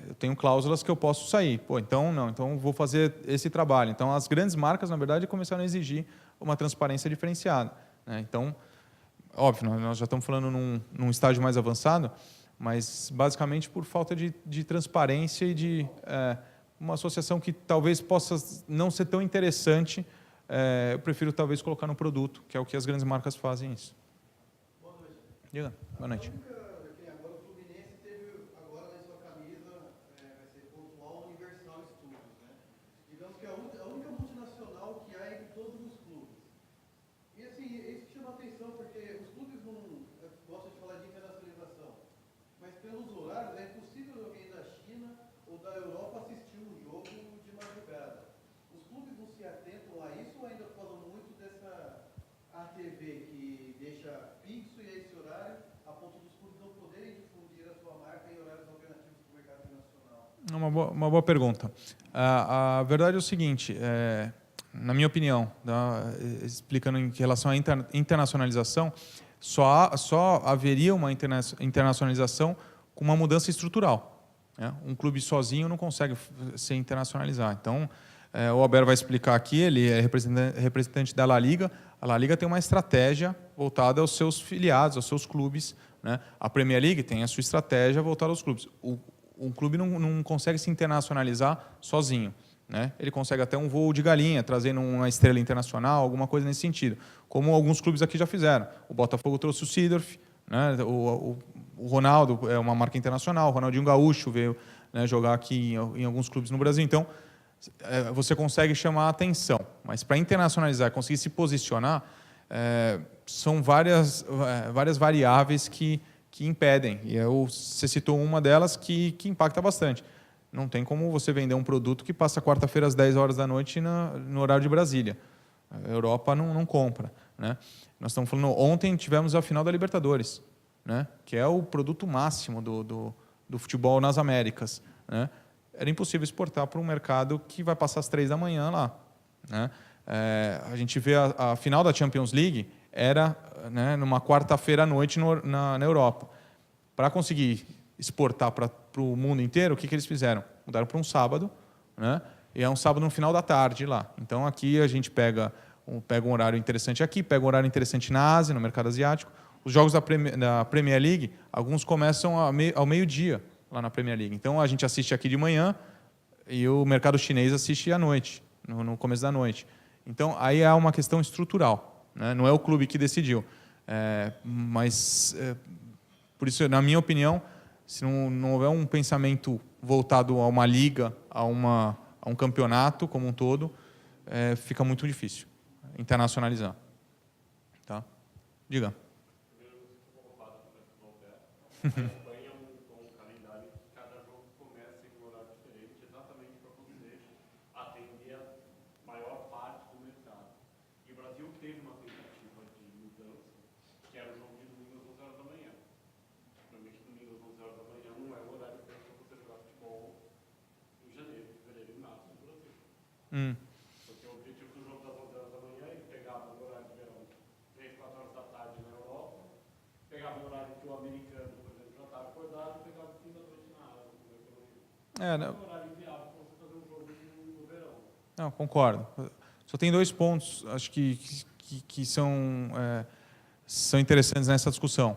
Eu tenho cláusulas que eu posso sair. Então vou fazer esse trabalho. Então, as grandes marcas, na verdade, começaram a exigir uma transparência diferenciada. Né? Então, óbvio, nós já estamos falando num estágio mais avançado, mas basicamente por falta de transparência e de uma associação que talvez possa não ser tão interessante, eu prefiro talvez colocar no produto, que é o que as grandes marcas fazem isso. Boa noite. Diga, boa noite. Agora o Fluminense teve agora na sua camisa, vai ser pontual Universal Studios, né? Digamos que é a única multinacional que há entre todos os clubes. E assim, isso chama atenção, porque os clubes não gostam de falar de internacionalização, mas pelos horários é impossível alguém da China ou da Europa assistir um jogo de madrugada. Os clubes não se atentam a isso ou ainda falam muito dessa ATV que deixa fixo e esse horário a ponto dos clubes não poderem difundir a sua marca em horários alternativos para o mercado internacional? Uma boa pergunta. A verdade é o seguinte, na minha opinião, explicando em relação à internacionalização, só haveria uma internacionalização com uma mudança estrutural. Né? Um clube sozinho não consegue se internacionalizar. Então, O Alberto vai explicar aqui, ele é representante da La Liga. A La Liga tem uma estratégia voltada aos seus filiados, aos seus clubes, né? A Premier League tem a sua estratégia voltada aos clubes. Um clube não consegue se internacionalizar sozinho, né? Ele consegue até um voo de galinha, trazendo uma estrela internacional, alguma coisa nesse sentido, como alguns clubes aqui já fizeram. O Botafogo trouxe o Seedorf, né? O Ronaldo é uma marca internacional, o Ronaldinho Gaúcho veio, né, jogar aqui em alguns clubes no Brasil. Então, você consegue chamar a atenção, mas para internacionalizar, conseguir se posicionar, são várias variáveis que impedem. E você citou uma delas que impacta bastante. Não tem como você vender um produto que passa quarta-feira às 10 horas da noite no horário de Brasília. A Europa não compra, né? Nós estamos falando, ontem tivemos a final da Libertadores, né, que é o produto máximo do futebol nas Américas, né? Era impossível exportar para um mercado que vai passar às 3 da manhã lá, né? A gente vê a final da Champions League era, né, numa quarta-feira à noite na Europa. Para conseguir exportar para o mundo inteiro, o que eles fizeram? Mudaram para um sábado, né? E é um sábado no final da tarde lá. Então aqui a gente pega um horário interessante aqui, pega um horário interessante na Ásia, no mercado asiático. Os jogos da Premier League, alguns começam ao meio-dia lá na Premier League. Então a gente assiste aqui de manhã e o mercado chinês assiste à noite, no começo da noite. Então aí há uma questão estrutural, né? Não é o clube que decidiu. Por isso, na minha opinião, se não houver um pensamento voltado a uma liga, a um campeonato como um todo, fica muito difícil internacionalizar. Tá? Diga. A Espanha com um calendário que cada jogo começa em um horário diferente, exatamente para você atender a maior parte do mercado. E o Brasil teve uma tentativa de mudança, que era o jogo de domingo às 11 horas da manhã. Realmente, domingo às 11 horas da manhã não é o horário certo para você jogar futebol em janeiro, fevereiro e março no Brasil. Porque o objetivo do jogo das 11 horas da manhã é pegar no horário de verão 3, 4 horas da tarde na Europa, pegava o horário que o americano, por exemplo, já estava acordado, e pegava o fim da noite na Ásia. É um horário viável para você fazer um jogo no verão. Não, concordo. Só tem 2 pontos, acho que são interessantes nessa discussão.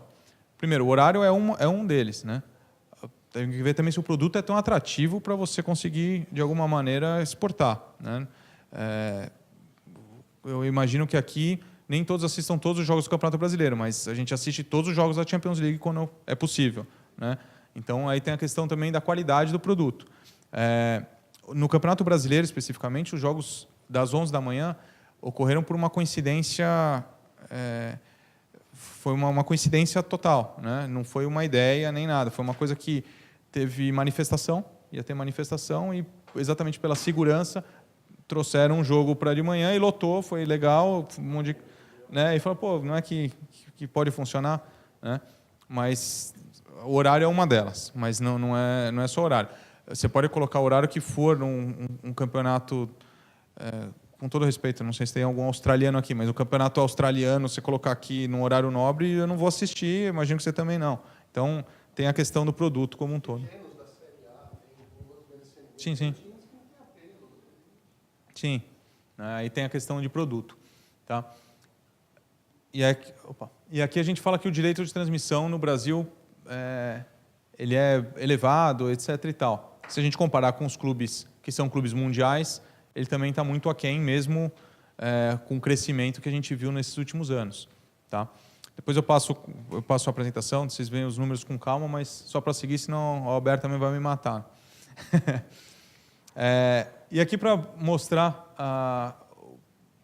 Primeiro, o horário é um deles, né? Tem que ver também se o produto é tão atrativo para você conseguir, de alguma maneira, exportar, né? Eu imagino que aqui nem todos assistam todos os jogos do Campeonato Brasileiro, mas a gente assiste todos os jogos da Champions League quando é possível, né? Então, aí tem a questão também da qualidade do produto. No Campeonato Brasileiro, especificamente, os jogos das 11 da manhã ocorreram por uma coincidência... Foi uma coincidência total, né? Não foi uma ideia nem nada. Foi uma coisa que teve manifestação, ia ter manifestação, e exatamente pela segurança trouxeram um jogo para de manhã e lotou, foi legal, um monte de, né? E falou, pô, não é que pode funcionar, né? Mas o horário é uma delas, mas não é só horário. Você pode colocar o horário que for num campeonato, com todo respeito, não sei se tem algum australiano aqui, mas o campeonato australiano, você colocar aqui num horário nobre, eu não vou assistir, imagino que você também não. Então, tem a questão do produto como um todo. Sim, sim. Sim, aí tem a questão de produto. Tá? E aqui a gente fala que o direito de transmissão no Brasil ele é elevado, etc. e tal. Se a gente comparar com os clubes que são clubes mundiais, ele também está muito aquém, mesmo com o crescimento que a gente viu nesses últimos anos. Tá? Depois eu passo a apresentação, vocês veem os números com calma, mas só para seguir, senão o Alberto também vai me matar. E aqui para mostrar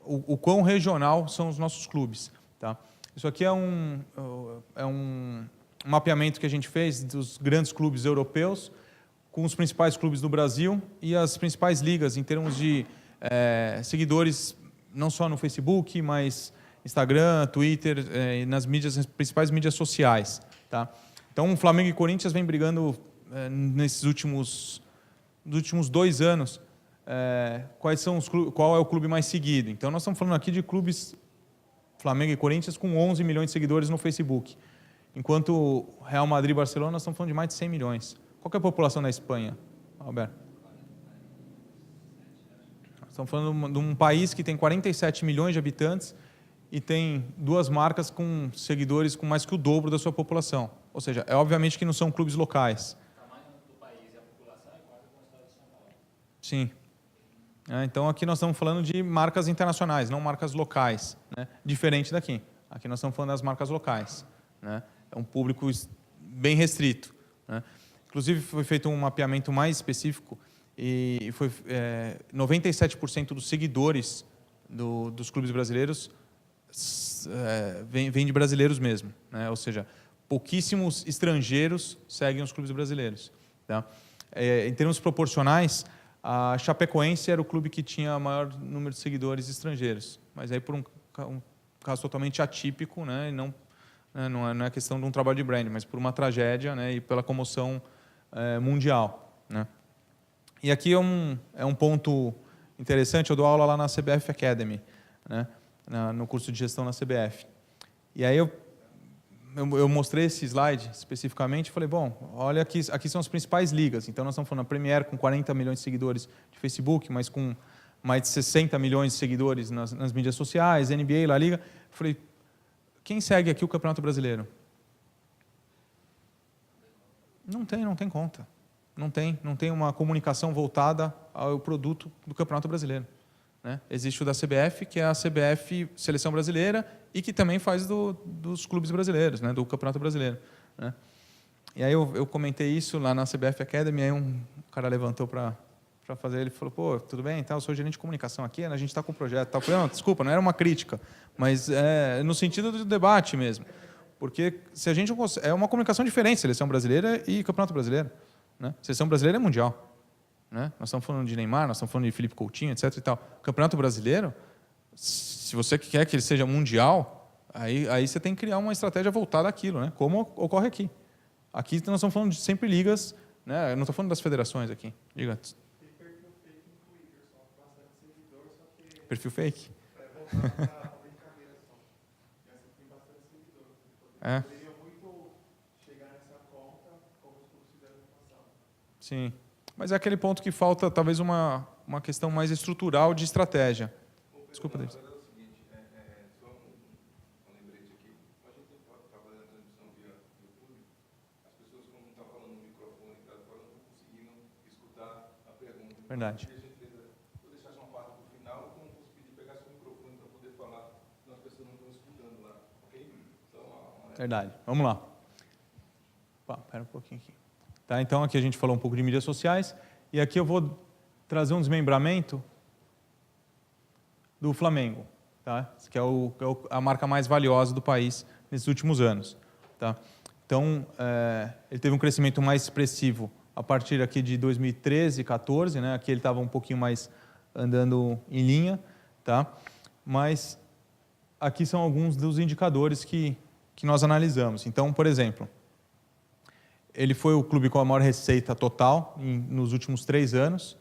o quão regional são os nossos clubes. Tá? Isso aqui é um mapeamento que a gente fez dos grandes clubes europeus, com os principais clubes do Brasil e as principais ligas em termos de seguidores, não só no Facebook, mas Instagram, Twitter, e nas principais mídias sociais. Tá? Então, o Flamengo e Corinthians vem brigando nesses últimos 2 anos. Qual é o clube mais seguido? Então, nós estamos falando aqui de clubes Flamengo e Corinthians com 11 milhões de seguidores no Facebook. Enquanto Real Madrid e Barcelona, nós estamos falando de mais de 100 milhões. Qual que é a população da Espanha, Alberto? Estamos falando de um país que tem 47 milhões de habitantes e tem 2 marcas com seguidores com mais que o dobro da sua população. Ou seja, é obviamente que não são clubes locais. O tamanho do país e a população é quase como o estado de São Paulo. Sim. Então, aqui nós estamos falando de marcas internacionais, não marcas locais, né? Diferente daqui. Aqui nós estamos falando das marcas locais, né? É um público bem restrito, né? Inclusive, foi feito um mapeamento mais específico e foi 97% dos seguidores dos clubes brasileiros vem de brasileiros mesmo, né? Ou seja, pouquíssimos estrangeiros seguem os clubes brasileiros, tá? Em termos proporcionais, a Chapecoense era o clube que tinha maior número de seguidores estrangeiros, mas aí por um caso totalmente atípico, né? E não é questão de um trabalho de brand, mas por uma tragédia, né? E pela comoção mundial, né? E aqui é um ponto interessante. Eu dou aula lá na CBF Academy, né? No curso de gestão na CBF. E aí eu mostrei esse slide especificamente e falei, bom, olha, aqui são as principais ligas. Então, nós estamos falando da Premier com 40 milhões de seguidores de Facebook, mas com mais de 60 milhões de seguidores nas mídias sociais, NBA, La Liga. Eu falei, quem segue aqui o Campeonato Brasileiro? Não tem conta. Não tem uma comunicação voltada ao produto do Campeonato Brasileiro, né? Existe o da CBF, que é a CBF Seleção Brasileira, e que também faz dos clubes brasileiros, né? Do Campeonato Brasileiro, né? E aí eu comentei isso lá na CBF Academy, aí um cara levantou para fazer, ele falou, pô, tudo bem, eu sou gerente de comunicação aqui, a gente está com um projeto. Eu falei, não, desculpa, não era uma crítica, mas no sentido do debate mesmo. Porque se a gente é uma comunicação diferente, Seleção Brasileira e Campeonato Brasileiro, né? Seleção Brasileira é mundial, né? Nós estamos falando de Neymar, nós estamos falando de Felipe Coutinho, etc. E tal. Campeonato Brasileiro, se você quer que ele seja mundial, aí você tem que criar uma estratégia voltada àquilo, né? Como ocorre aqui. Aqui nós estamos falando de sempre ligas, né? Eu não estou falando das federações aqui. Diga. Tem perfil fake no Twitter, só bastante seguidor, só que Perfil fake? voltar para brincadeira só. E essa tem bastante seguidor. Poderia muito chegar nessa conta como os clubes fizeram no passado. Sim. Mas é aquele ponto que falta, talvez, uma questão mais estrutural de estratégia. Desculpa, David. É o seguinte, só um lembrete aqui. A gente está fazendo a transmissão via YouTube, as pessoas, como não estão falando no microfone, não estão conseguindo escutar a pergunta. Verdade. Vou deixar só uma parte para o final, como posso pedir pegar seu microfone para poder falar, senão as pessoas não estão escutando lá, ok? Verdade. Vamos lá. Espera um pouquinho aqui. Tá, então, aqui a gente falou um pouco de mídias sociais, e aqui eu vou trazer um desmembramento do Flamengo, tá? Que é a marca mais valiosa do país nesses últimos anos, tá? Então, ele teve um crescimento mais expressivo a partir aqui de 2013, 14, né? Aqui ele estava um pouquinho mais andando em linha, tá? Mas aqui são alguns dos indicadores que nós analisamos. Então, por exemplo, ele foi o clube com a maior receita total nos últimos 3 anos,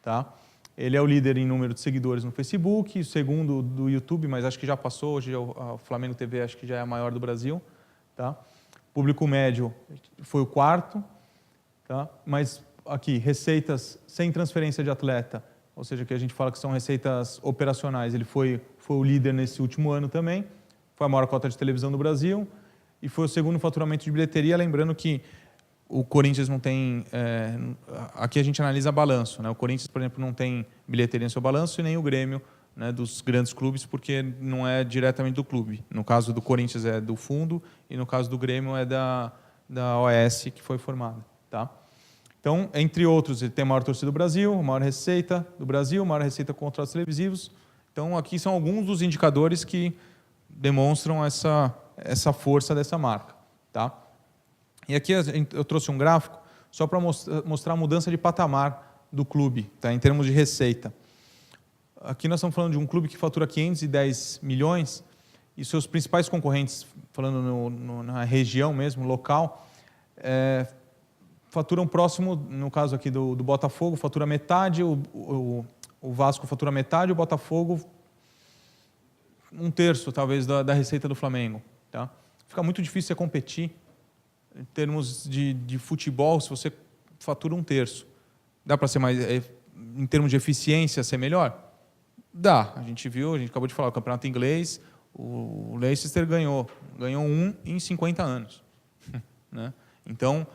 tá? Ele é o líder em número de seguidores no Facebook, o segundo do YouTube, mas acho que já passou, hoje o Flamengo TV acho que já é a maior do Brasil, tá? Público médio foi o 4º, tá? Mas aqui, receitas sem transferência de atleta, ou seja, que a gente fala que são receitas operacionais, ele foi o líder nesse último ano também, foi a maior cota de televisão do Brasil e foi o segundo faturamento de bilheteria, lembrando que o Corinthians não tem... aqui a gente analisa balanço, né? O Corinthians, por exemplo, não tem bilheteria em seu balanço e nem o Grêmio, né, dos grandes clubes, porque não é diretamente do clube. No caso do Corinthians é do fundo e no caso do Grêmio é da OS que foi formada. Tá? Então, entre outros, ele tem a maior torcida do Brasil, a maior receita do Brasil, a maior receita com contratos televisivos. Então, aqui são alguns dos indicadores que demonstram essa força dessa marca. Tá? E aqui eu trouxe um gráfico só para mostrar a mudança de patamar do clube, tá? Em termos de receita. Aqui nós estamos falando de um clube que fatura 510 milhões e seus principais concorrentes, falando na região mesmo, local, faturam próximo, no caso aqui do Botafogo, fatura metade, o Vasco fatura metade, o Botafogo 1/3, talvez, da receita do Flamengo. Tá? Fica muito difícil você competir em termos de futebol, se você fatura 1/3. Dá para ser mais, em termos de eficiência, ser melhor? Dá. A gente viu, a gente acabou de falar, o campeonato inglês, o Leicester ganhou um em 50 anos. Né? Então,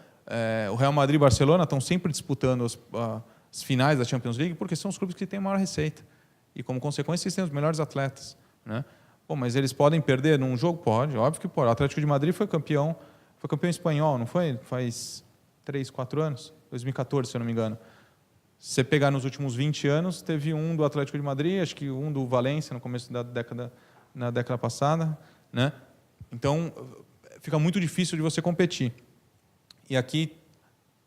o Real Madrid e o Barcelona estão sempre disputando as finais da Champions League porque são os clubes que têm maior receita. E, como consequência, eles têm os melhores atletas. Né? Bom, mas eles podem perder num jogo? Pode, óbvio que pode. O Atlético de Madrid foi campeão espanhol, não foi? Faz 3, 4 anos? 2014, se eu não me engano. Se você pegar nos últimos 20 anos, teve um do Atlético de Madrid, acho que um do Valência no começo na década passada, né? Então, fica muito difícil de você competir. E aqui,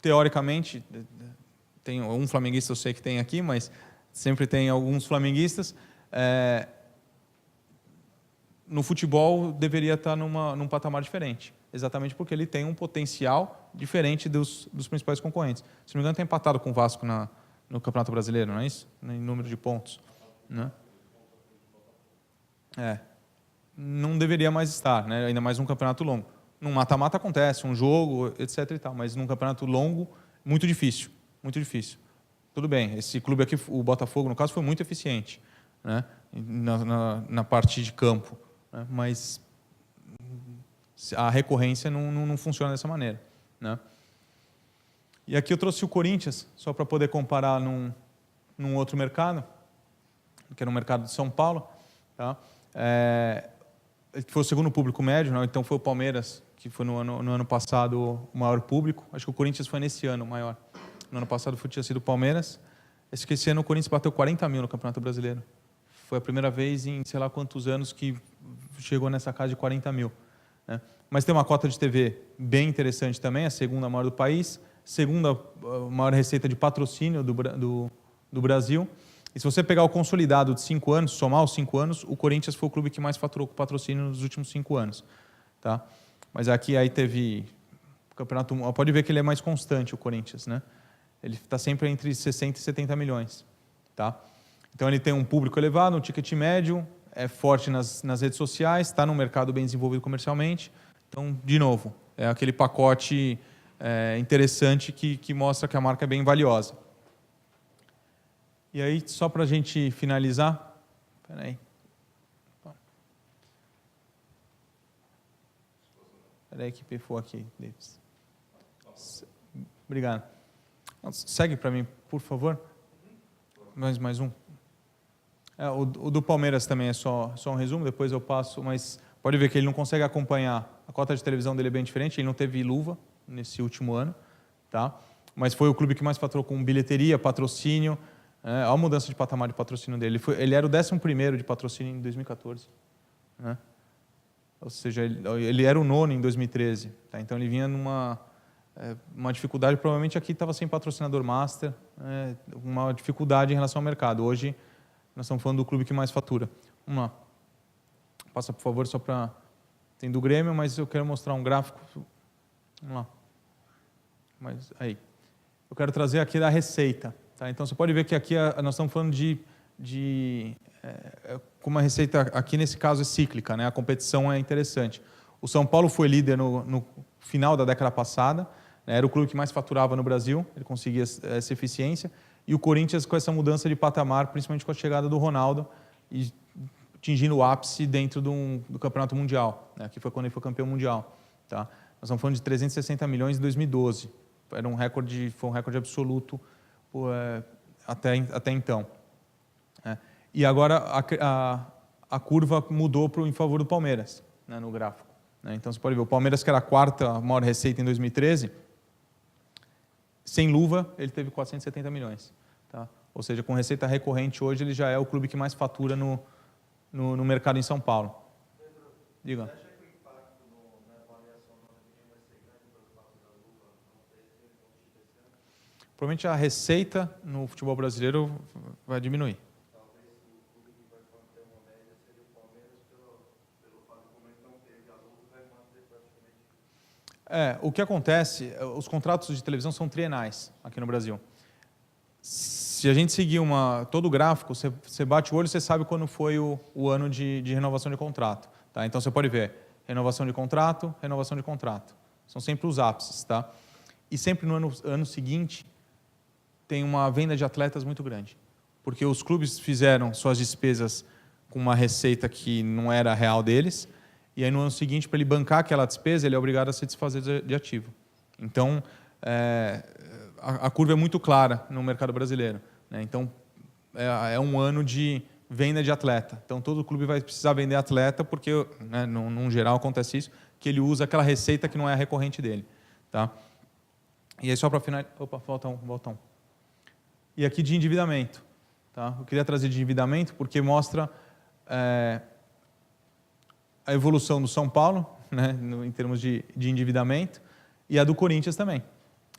teoricamente, tem um flamenguista, eu sei que tem aqui, mas sempre tem alguns flamenguistas. No futebol, deveria estar num patamar diferente, exatamente porque ele tem um potencial diferente dos principais concorrentes. Se não me engano, está empatado com o Vasco no Campeonato Brasileiro, não é isso? Em número de pontos. Né? Não deveria mais estar, né? Ainda mais num campeonato longo. Num mata-mata acontece, um jogo, etc. e tal, mas num campeonato longo, muito difícil. Muito difícil. Tudo bem, esse clube aqui, o Botafogo, no caso, foi muito eficiente, né? na parte de campo, né? Mas a recorrência não funciona dessa maneira. Né? E aqui eu trouxe o Corinthians, só para poder comparar num outro mercado, que era o mercado de São Paulo. Tá? Foi o segundo público médio, não? Então foi o Palmeiras, que foi no ano passado o maior público. Acho que o Corinthians foi nesse ano o maior. No ano passado tinha sido o Palmeiras. Esse ano o Corinthians bateu 40 mil no Campeonato Brasileiro. Foi a primeira vez em sei lá quantos anos que chegou nessa casa de 40 mil. Né? Mas tem uma cota de TV bem interessante também, a segunda maior do país, segunda maior receita de patrocínio do Brasil. E se você pegar o consolidado de 5 anos, somar os 5 anos, o Corinthians foi o clube que mais faturou com patrocínio nos últimos 5 anos. Tá? Mas aqui aí teve o campeonato, pode ver que ele é mais constante, o Corinthians, né? Ele está sempre entre 60 e 70 milhões. Tá? Então ele tem um público elevado, um ticket médio, é forte nas redes sociais, está num mercado bem desenvolvido comercialmente. Então, de novo, é aquele pacote interessante que mostra que a marca é bem valiosa. E aí, só para a gente finalizar... Espera aí. Espera aí que pifou aqui, Davis. Obrigado. Segue para mim, por favor. Mais um. O do Palmeiras também é só um resumo, depois eu passo, mas pode ver que ele não consegue acompanhar. A cota de televisão dele é bem diferente, ele não teve luva nesse último ano, tá? Mas foi o clube que mais faturou com bilheteria, patrocínio. Olha a mudança de patamar de patrocínio dele. Ele era o 11º de patrocínio em 2014. Né? Ou seja, ele era o 9º em 2013. Tá? Então ele vinha numa uma dificuldade, provavelmente aqui estava sem patrocinador master, uma dificuldade em relação ao mercado. Hoje nós estamos falando do clube que mais fatura. Vamos lá. Passa, por favor, só para... Tem do Grêmio, mas eu quero mostrar um gráfico. Vamos lá. Mas aí. Eu quero trazer aqui da receita. Tá? Então, você pode ver que aqui nós estamos falando como a receita, aqui nesse caso, é cíclica. Né? A competição é interessante. O São Paulo foi líder no final da década passada. Era o clube que mais faturava no Brasil. Ele conseguia essa eficiência. E o Corinthians, com essa mudança de patamar, principalmente com a chegada do Ronaldo, e atingindo o ápice dentro do Campeonato Mundial, né? Que foi quando ele foi campeão mundial. Tá? Nós estamos falando de 360 milhões em 2012. Foi um recorde absoluto até então. E agora a curva mudou em favor do Palmeiras, né, no gráfico. Né? Então você pode ver, o Palmeiras, que era a quarta maior receita em 2013, sem luva, ele teve 470 milhões. Tá? Ou seja, com receita recorrente hoje, ele já é o clube que mais fatura no mercado em São Paulo. Diga. Você acha que o impacto na avaliação do ano que vem vai ser grande pelo fato da luva não ter contido esse ano? Provavelmente a receita no futebol brasileiro vai diminuir. Talvez o clube que vai manter uma média seria o Palmeiras, pelo fato de como ele não teve a luva, vai manter praticamente. O que acontece, os contratos de televisão são trienais aqui no Brasil. Se a gente seguir todo o gráfico, você bate o olho e você sabe quando foi o ano de renovação de contrato. Tá? Então você pode ver, renovação de contrato. São sempre os ápices. Tá? E sempre no ano seguinte tem uma venda de atletas muito grande. porque os clubes fizeram suas despesas com uma receita que não era real deles, e aí no ano seguinte, para ele bancar aquela despesa, ele é obrigado a se desfazer de ativo. Então, a curva é muito clara no mercado brasileiro, né? Então, é um ano de venda de atleta. Então, todo clube vai precisar vender atleta, porque, né, num geral, acontece isso, que ele usa aquela receita que não é a recorrente dele. Tá? E aí, só para finalizar... Opa, falta um. E aqui de endividamento. Tá? Eu queria trazer de endividamento porque mostra a evolução do São Paulo, né, em termos de endividamento, e a do Corinthians também.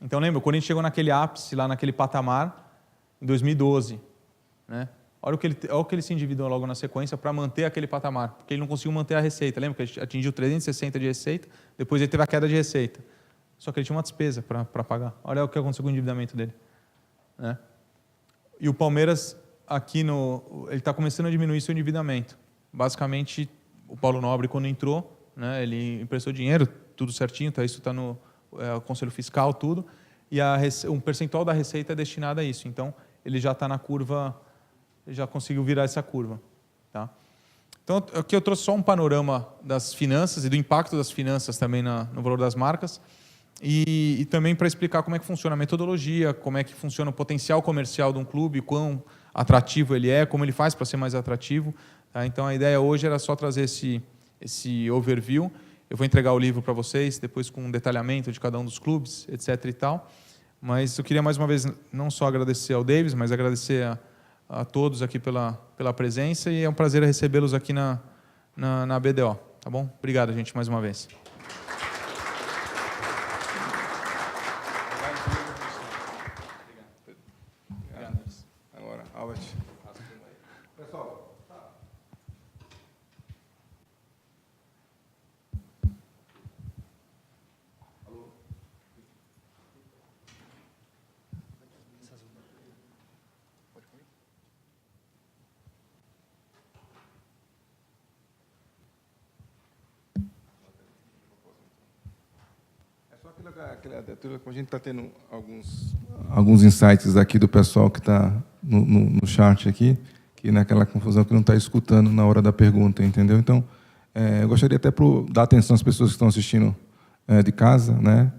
Então, lembra, o Corinthians chegou naquele ápice, lá naquele patamar, em 2012. Né? Olha o que ele se endividou logo na sequência para manter aquele patamar, porque ele não conseguiu manter a receita. Lembra que ele atingiu 360 de receita, depois ele teve a queda de receita. Só que ele tinha uma despesa para pagar. Olha o que aconteceu com o endividamento dele. Né? E o Palmeiras, aqui ele está começando a diminuir seu endividamento. Basicamente, o Paulo Nobre, quando entrou, né, ele emprestou dinheiro, tudo certinho, tá, isso está no Conselho Fiscal, tudo, e um percentual da receita é destinado a isso. Então, ele já está na curva, já conseguiu virar essa curva. Tá? Então, aqui eu trouxe só um panorama das finanças e do impacto das finanças também no valor das marcas, e também para explicar como é que funciona a metodologia, como é que funciona o potencial comercial de um clube, quão atrativo ele é, como ele faz para ser mais atrativo. Tá? Então, a ideia hoje era só trazer esse overview. Eu vou entregar o livro para vocês, depois com um detalhamento de cada um dos clubes, etc. e tal. Mas eu queria, mais uma vez, não só agradecer ao Davis, mas agradecer a todos aqui pela presença, e é um prazer recebê-los aqui na BDO. Tá bom? Obrigado, gente, mais uma vez. Agora, Albert. Pessoal, a gente está tendo alguns insights aqui do pessoal que está no chat aqui, que naquela confusão que não está escutando na hora da pergunta, entendeu? Então, eu gostaria até dar atenção às pessoas que estão assistindo de casa, né?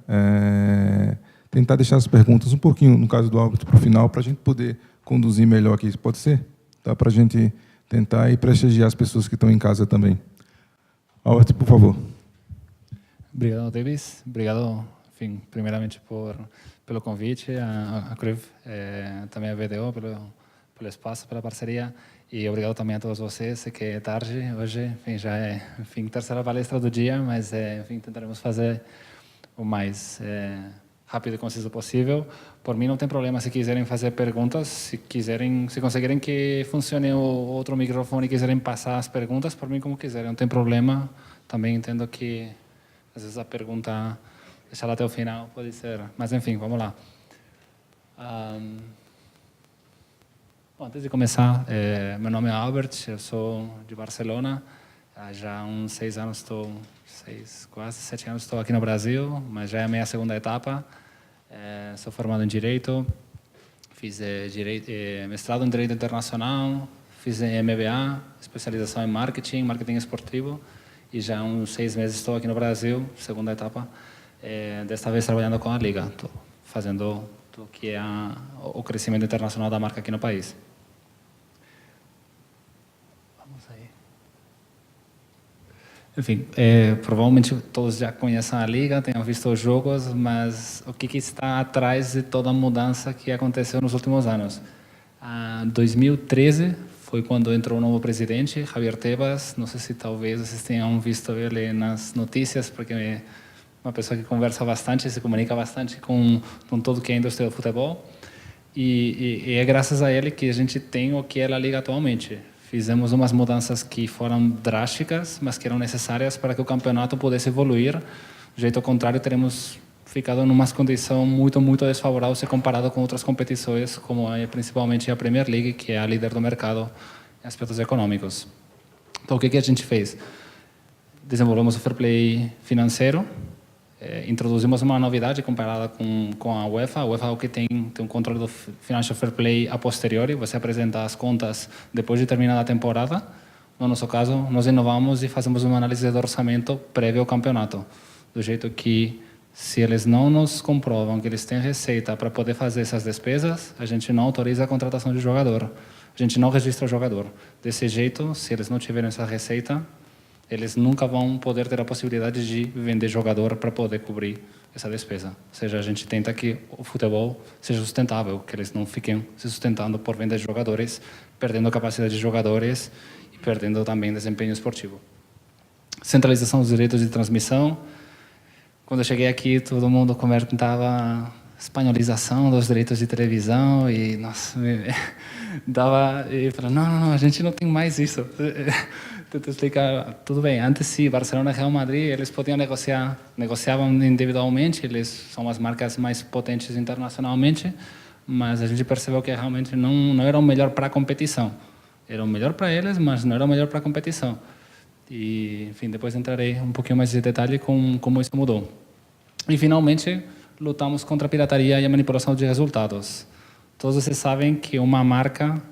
Tentar deixar as perguntas um pouquinho, no caso do Albert, para o final, para a gente poder conduzir melhor aqui. Pode ser? Tá? Para a gente tentar e prestigiar as pessoas que estão em casa também. Albert, por favor. Obrigado, Davis. Obrigado, enfim, primeiramente pelo convite, a CRIV, também a BDO pelo espaço, pela parceria, e obrigado também a todos vocês. Sei que é tarde hoje, enfim, já é terceira palestra do dia, mas enfim, tentaremos fazer o mais rápido e conciso possível. Por mim não tem problema se quiserem fazer perguntas, se conseguirem que funcione o outro microfone e quiserem passar as perguntas, por mim como quiserem, não tem problema. Também entendo que às vezes a pergunta, deixá-la até o final, pode ser. Mas, enfim, vamos lá. Bom, antes de começar, meu nome é Albert, eu sou de Barcelona. Já há uns 6 anos quase 7 anos estou aqui no Brasil, mas já é a minha segunda etapa. Sou formado em Direito, fiz mestrado em Direito Internacional, fiz MBA, especialização em Marketing Esportivo. E já há uns 6 meses estou aqui no Brasil, segunda etapa, desta vez trabalhando com a Liga. Estou fazendo tudo que é o crescimento internacional da marca aqui no país. Vamos aí. Enfim, provavelmente todos já conhecem a Liga, tenham visto os jogos, mas o que está atrás de toda a mudança que aconteceu nos últimos anos? Em 2013, foi quando entrou o novo presidente, Javier Tebas. Não sei se talvez vocês tenham visto ele nas notícias, porque é uma pessoa que conversa bastante, se comunica bastante com todo que é a indústria do futebol. E é graças a ele que a gente tem o que é a Liga atualmente. Fizemos umas mudanças que foram drásticas, mas que eram necessárias para que o campeonato pudesse evoluir. Do jeito contrário, teremos ficado numa condição muito, muito desfavorável se comparado com outras competições, como principalmente a Premier League, que é a líder do mercado em aspectos econômicos. Então, o que a gente fez? Desenvolvemos o fair play financeiro, introduzimos uma novidade comparada com a UEFA. A UEFA é o que tem um controle do Financial Fair Play a posteriori, você apresenta as contas depois de terminada a temporada. No nosso caso, nós inovamos e fazemos uma análise do orçamento prévio ao campeonato, do jeito que, se eles não nos comprovam que eles têm receita para poder fazer essas despesas, a gente não autoriza a contratação de jogador, a gente não registra o jogador. Desse jeito, se eles não tiverem essa receita, eles nunca vão poder ter a possibilidade de vender jogador para poder cobrir essa despesa. Ou seja, a gente tenta que o futebol seja sustentável, que eles não fiquem se sustentando por venda de jogadores, perdendo capacidade de jogadores e perdendo também desempenho esportivo. Centralização dos direitos de transmissão. Quando eu cheguei aqui, todo mundo comentava espanholização dos direitos de televisão e, nossa, dava... E falava, não, a gente não tem mais isso. Tento explicar, tudo bem, antes sim, Barcelona e Real Madrid, eles podiam negociavam individualmente, eles são as marcas mais potentes internacionalmente, mas a gente percebeu que realmente não era o melhor para a competição. Era o melhor para eles, mas não era o melhor para a competição. E, enfim, depois entrarei um pouquinho mais de detalhe com como isso mudou. E, finalmente, lutamos contra a pirataria e a manipulação de resultados. Todos vocês sabem que uma marca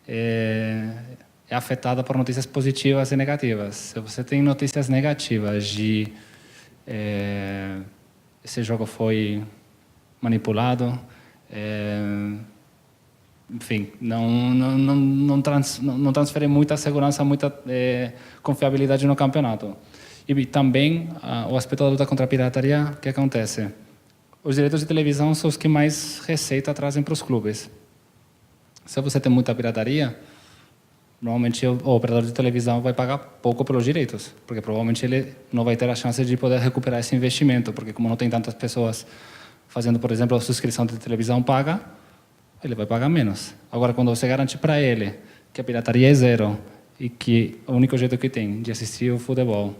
é afetada por notícias positivas e negativas. Se você tem notícias negativas de esse jogo foi manipulado, enfim, não transfere muita segurança, muita confiabilidade no campeonato. E também o aspecto da luta contra a pirataria, o que acontece? Os direitos de televisão são os que mais receita trazem para os clubes. Se você tem muita pirataria, normalmente o operador de televisão vai pagar pouco pelos direitos, porque provavelmente ele não vai ter a chance de poder recuperar esse investimento, porque como não tem tantas pessoas fazendo, por exemplo, a subscrição de televisão paga, ele vai pagar menos. Agora, quando você garante para ele que a pirataria é zero e que o único jeito que tem de assistir o futebol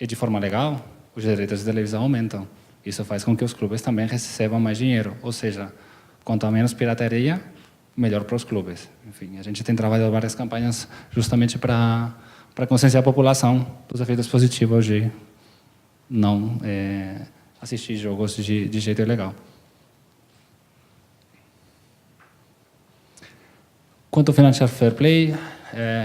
é de forma legal, os direitos de televisão aumentam. Isso faz com que os clubes também recebam mais dinheiro, ou seja, quanto menos pirataria, melhor para os clubes. Enfim, a gente tem trabalhado várias campanhas justamente para conscienciar a população dos efeitos positivos de não assistir jogos de jeito ilegal. Quanto ao Financial Fair Play,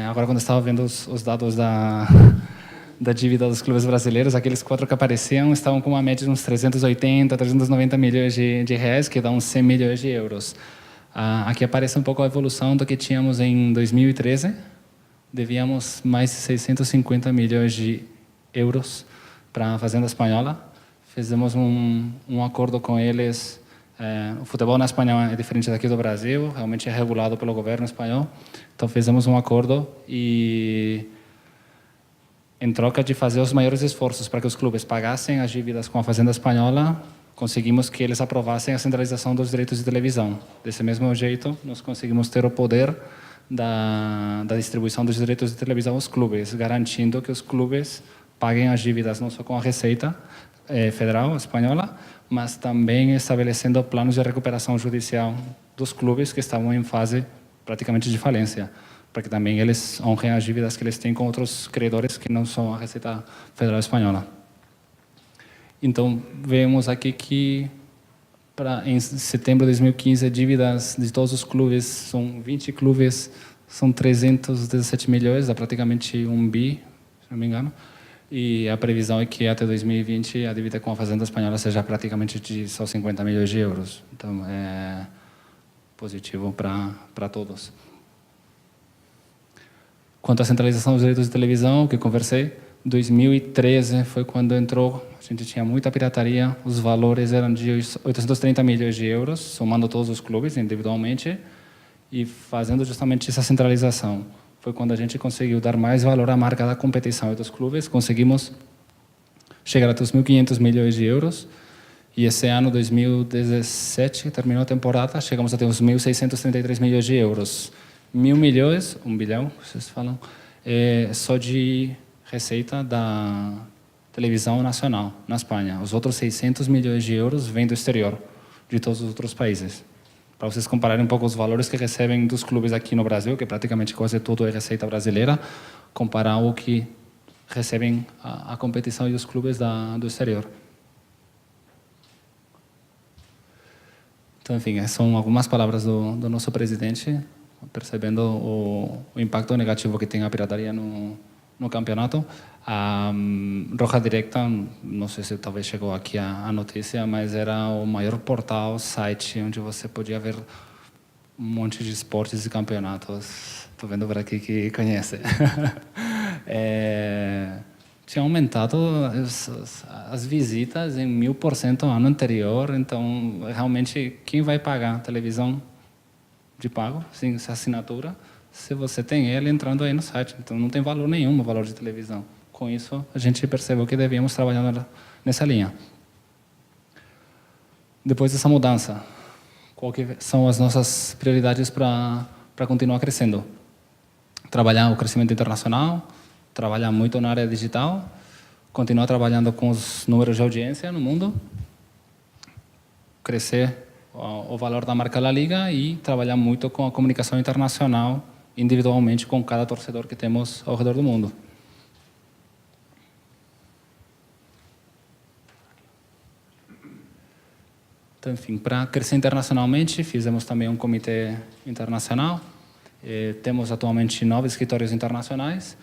agora quando eu estava vendo os dados da dívida dos clubes brasileiros, aqueles 4 que apareciam estavam com uma média de uns 380, 390 milhões de reais, que dá uns 100 milhões de euros. Aqui aparece um pouco a evolução do que tínhamos em 2013. Devíamos mais de 650 milhões de euros para a Fazenda Espanhola. Fizemos um acordo com eles. O futebol na Espanha é diferente daqui do Brasil, realmente é regulado pelo governo espanhol. Então fizemos um acordo e, em troca de fazer os maiores esforços para que os clubes pagassem as dívidas com a Fazenda Espanhola, conseguimos que eles aprovassem a centralização dos direitos de televisão. Desse mesmo jeito, nós conseguimos ter o poder da distribuição dos direitos de televisão aos clubes, garantindo que os clubes paguem as dívidas não só com a Receita Federal Espanhola, mas também estabelecendo planos de recuperação judicial dos clubes que estavam em fase praticamente de falência, para que também eles honrem as dívidas que eles têm com outros credores que não são a Receita Federal Espanhola. Então, vemos aqui que em setembro de 2015, a dívidas de todos os clubes, são 20 clubes, são 317 milhões, dá praticamente 1 bi, se não me engano. E a previsão é que até 2020 a dívida com a Fazenda Espanhola seja praticamente de só 50 milhões de euros. Então, é positivo para todos. Quanto à centralização dos direitos de televisão, que conversei, 2013 foi quando entrou, a gente tinha muita pirataria, os valores eram de 830 milhões de euros, somando todos os clubes individualmente, e fazendo justamente essa centralização. Foi quando a gente conseguiu dar mais valor à marca da competição e dos clubes, conseguimos chegar até os 1.500 milhões de euros, e esse ano, 2017, terminou a temporada, chegamos até os 1.633 milhões de euros. 1.000 milhões, 1 bilhão, vocês falam, só de receita da televisão nacional na Espanha. Os outros 600 milhões de euros vêm do exterior, de todos os outros países. Para vocês compararem um pouco os valores que recebem dos clubes aqui no Brasil, que praticamente quase tudo é receita brasileira, comparar o que recebem a competição e os clubes do exterior. Então, enfim, são algumas palavras do nosso presidente, percebendo o impacto negativo que tem a pirataria no campeonato. A Roja Directa, não sei se talvez chegou aqui a notícia, mas era o maior portal, site, onde você podia ver um monte de esportes e campeonatos. Estou vendo por aqui que conhece. Tinha aumentado as visitas em 1000% no ano anterior, então realmente quem vai pagar a televisão de pago, sem assinatura, se você tem ele entrando aí no site, então não tem valor nenhum o valor de televisão. Com isso a gente percebeu que devíamos trabalhar nessa linha. Depois dessa mudança, qual que são as nossas prioridades para continuar crescendo? Trabalhar o crescimento internacional, trabalhar muito na área digital, continuar trabalhando com os números de audiência no mundo, crescer o valor da marca La Liga e trabalhar muito com a comunicação internacional, individualmente com cada torcedor que temos ao redor do mundo. Então, enfim, para crescer internacionalmente, fizemos também um comitê internacional, temos atualmente 9 escritórios internacionais,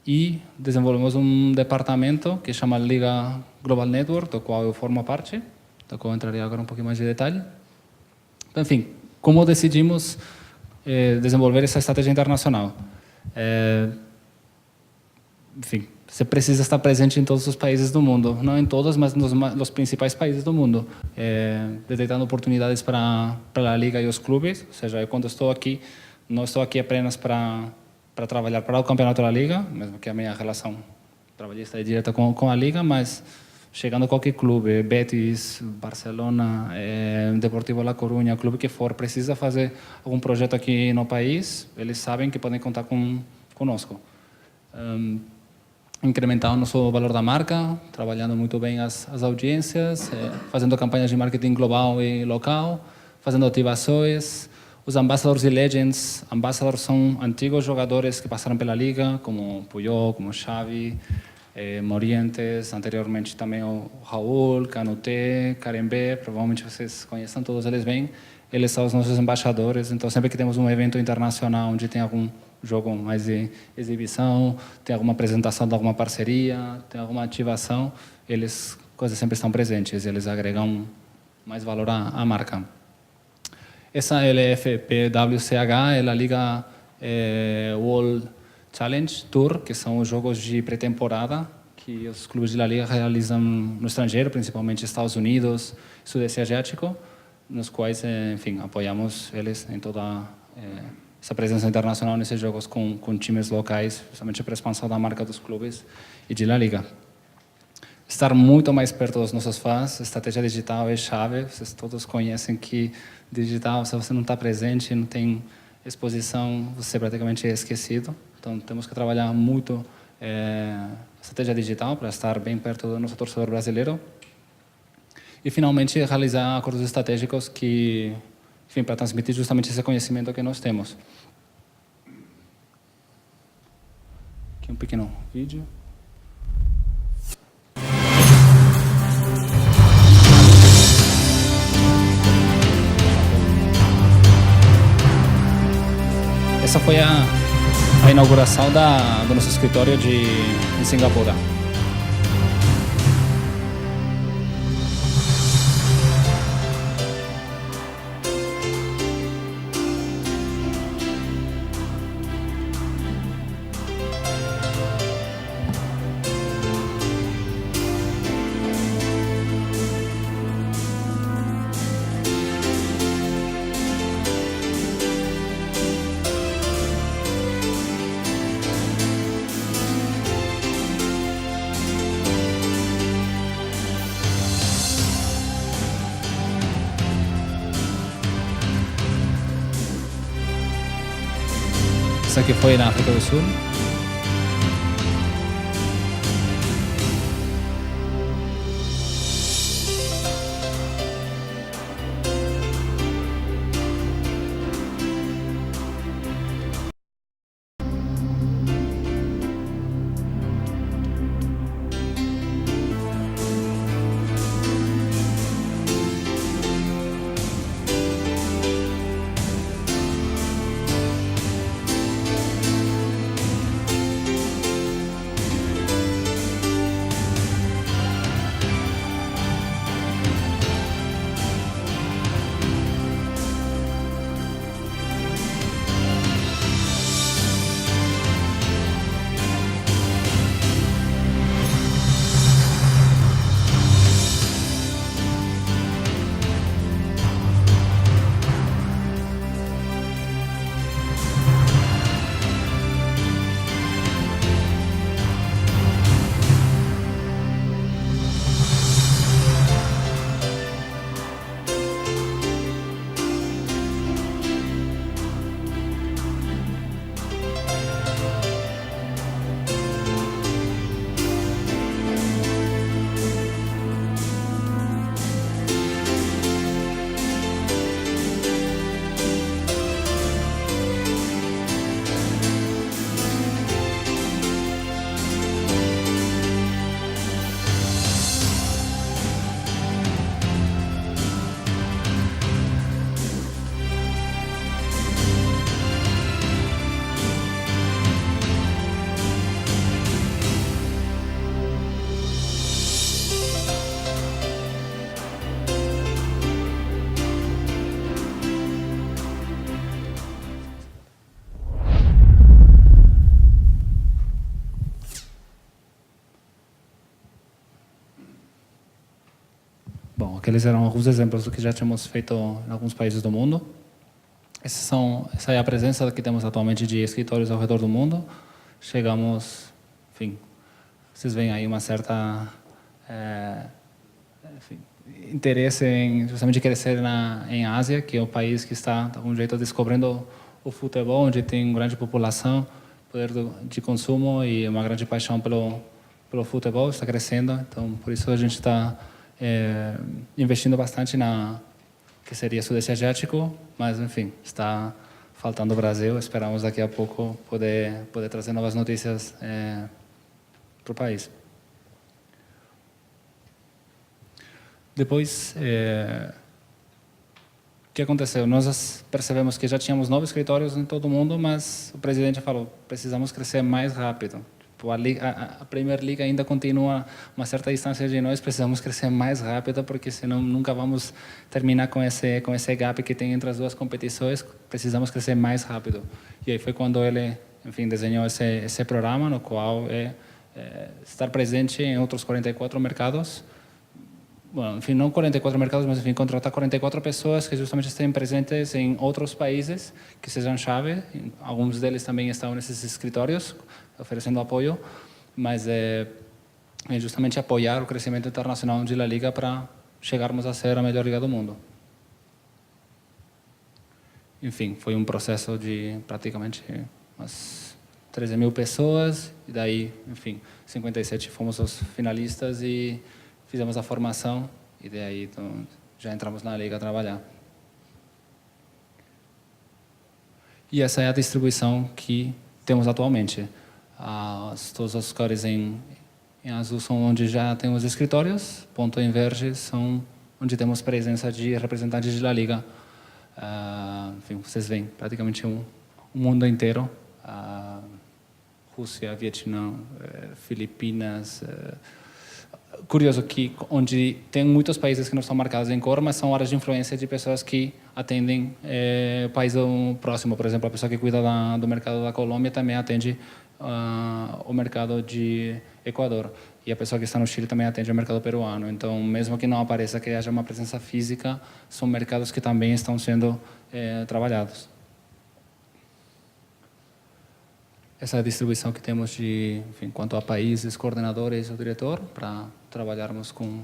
e desenvolvemos um departamento que chama Liga Global Network, do qual eu formo parte, do qual eu entraria agora um pouquinho mais de detalhe. Enfim, como decidimos desenvolver essa estratégia internacional? Enfim, você precisa estar presente em todos os países do mundo, não em todos, mas nos principais países do mundo, detectando oportunidades para a Liga e os clubes, ou seja, quando estou aqui, não estou aqui apenas para trabalhar para o campeonato da Liga, mesmo que a minha relação trabalhista é direta com a Liga, mas chegando a qualquer clube, Betis, Barcelona, Deportivo La Coruña, clube que for, precisa fazer algum projeto aqui no país, eles sabem que podem contar conosco. Incrementar o nosso valor da marca, trabalhando muito bem as audiências, fazendo campanhas de marketing global e local, fazendo ativações. Os ambassadors e legends, ambassadors são antigos jogadores que passaram pela liga, como Puyol, como Xavi, Morientes, anteriormente também o Raul, Canuté, Carembé, provavelmente vocês conhecem todos eles bem. Eles são os nossos embaixadores, então sempre que temos um evento internacional onde tem algum jogo mais de exibição, tem alguma apresentação de alguma parceria, tem alguma ativação, eles quase sempre estão presentes, eles agregam mais valor à marca. Essa LFPWCH é a Liga World Challenge Tour, que são os jogos de pré-temporada que os clubes de La Liga realizam no estrangeiro, principalmente Estados Unidos, Sudeste Asiático, nos quais, enfim, apoiamos eles em toda essa presença internacional nesses jogos com times locais, justamente para a expansão da marca dos clubes e de La Liga. Estar muito mais perto dos nossos fãs, estratégia digital é chave, vocês todos conhecem que digital, se você não está presente, não tem exposição, você praticamente é esquecido. Então, temos que trabalhar muito estratégia digital para estar bem perto do nosso torcedor brasileiro. E, finalmente, realizar acordos estratégicos que, enfim, para transmitir justamente esse conhecimento que nós temos. Aqui um pequeno vídeo. Essa foi a inauguração do nosso escritório em Singapura. Essa aqui foi na África do Sul. aqueles eram alguns exemplos do que já tínhamos feito em alguns países do mundo. Essa é a presença que temos atualmente de escritórios ao redor do mundo. Chegamos, enfim, vocês veem aí uma certa interesse em justamente crescer em Ásia, que é o país que está, de algum jeito, descobrindo o futebol, onde tem grande população, poder de consumo e uma grande paixão pelo futebol, está crescendo. Então, por isso a gente está investindo bastante que seria Sudeste Asiático, mas, enfim, está faltando o Brasil. Esperamos daqui a pouco poder trazer novas notícias para o país. Depois, o que aconteceu? Nós percebemos que já tínhamos 9 escritórios em todo o mundo, mas o presidente falou, precisamos crescer mais rápido. A Premier League ainda continua uma certa distância de nós, precisamos crescer mais rápido, porque senão nunca vamos terminar com esse gap que tem entre as duas competições, precisamos crescer mais rápido. E aí foi quando ele, enfim, desenhou esse programa, no qual estar presente em outros 44 mercados. Bom, enfim, não 44 mercados, mas enfim, contratar 44 pessoas que justamente estejam presentes em outros países que sejam chave. Alguns deles também estão nesses escritórios, oferecendo apoio, mas é justamente apoiar o crescimento internacional de La Liga para chegarmos a ser a melhor liga do mundo. Enfim, foi um processo de praticamente umas 13.000 pessoas, e daí, enfim, 57 fomos os finalistas e fizemos a formação, e daí então, já entramos na liga a trabalhar. E essa é a distribuição que temos atualmente. Todas as cores em azul são onde já temos escritórios, ponto em verde são onde temos presença de representantes de La Liga. Enfim, vocês veem praticamente o mundo inteiro. Rússia, Vietnã, Filipinas. Curioso que onde tem muitos países que não estão marcados em cor, mas são áreas de influência de pessoas que atendem o país próximo. Por exemplo, a pessoa que cuida do mercado da Colômbia também atende o mercado de Equador. E a pessoa que está no Chile também atende o mercado peruano. Então, mesmo que não apareça que haja uma presença física, são mercados que também estão sendo trabalhados. Essa é a distribuição que temos de, enfim, quanto a países, coordenadores e o diretor, para trabalharmos com...